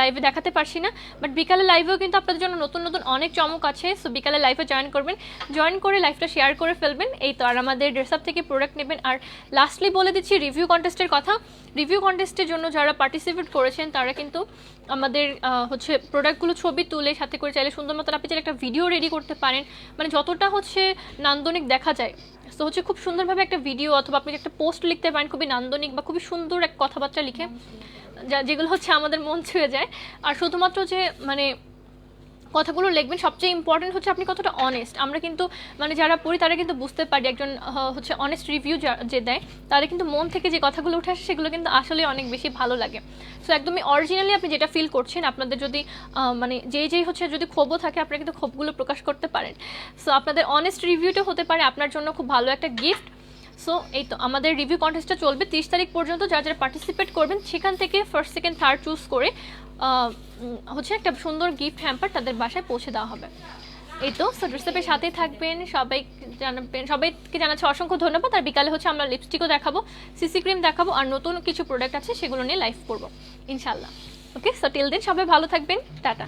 লাইভে দেখাতে পারছি না, বাট বিকালে লাইভেও কিন্তু আপনাদের জন্য নতুন নতুন অনেক চমক আছে। সো বিকালে লাইভে জয়েন করবেন, জয়েন করে লাইভটা শেয়ার করে ফেলবেন, এই তো। আর আমাদের ড্রেসআপ থেকে প্রোডাক্ট নেবেন। আর লাস্টলি বলে দিচ্ছি রিভিউ কন্টেস্টের কথা। রিভিউ কন্টেস্টের জন্য যারা পার্টিসিপেট করেছেন তারা কিন্তু আমাদের হচ্ছে প্রোডাক্টগুলো ছবি তুলে সাথে করে চাইলে সুন্দর মতো আপনি চাইলে একটা ভিডিও রেডি করতে পারেন, মানে যতটা হচ্ছে নান্দনিক দেখা যায়। তো হচ্ছে খুব সুন্দরভাবে একটা ভিডিও অথবা আপনি একটা পোস্ট লিখতে পারেন খুবই নান্দনিক বা খুবই সুন্দর এক কথাবার্তা লিখে, যেগুলো হচ্ছে আমাদের মন ছুঁয়ে যায়। আর শুধুমাত্র যে মানে কথাগুলো লিখবেন, সবচেয়ে ইম্পর্টেন্ট হচ্ছে আপনি কতটা অনেস্ট। আমরা কিন্তু মানে যারা পড়ি তারা কিন্তু বুঝতে পারি একজন হচ্ছে অনেস্ট রিভিউ যে দেয় তারা কিন্তু মন থেকে যে কথাগুলো উঠে আসে সেগুলো কিন্তু আসলে অনেক বেশি ভালো লাগে। সো একদমই অরিজিনালি আপনি যেটা ফিল করছেন, আপনাদের যদি মানে যেই হচ্ছে যদি ক্ষোভও থাকে আপনারা কিন্তু ক্ষোভগুলো প্রকাশ করতে পারেন। সো আপনাদের অনেস্ট রিভিউটা হতে পারে আপনার জন্য খুব ভালো একটা গিফট। সো এই তো আমাদের রিভিউ কন্টেস্টটা চলবে 30 তারিখ পর্যন্ত। যারা যারা পার্টিসিপেট করবেন সেখান থেকে ফার্স্ট সেকেন্ড থার্ড চুজ করে হচ্ছে একটা সুন্দর গিফট হ্যাম্পার তাদের বাসায় পৌঁছে দেওয়া হবে। এই তো, সো ড্রেসআপের সাথেই থাকবেন, সবাইকে জানাচ্ছি অসংখ্য ধন্যবাদ। আর বিকালে হচ্ছে আমরা লিপস্টিকও দেখাবো, সিসি ক্রিম দেখাবো, আর নতুন কিছু প্রোডাক্ট আছে সেগুলো নিয়ে লাইভ করবো ইনশাল্লাহ। ওকে, সো টিল দেন সবাই ভালো থাকবেন, টাটা।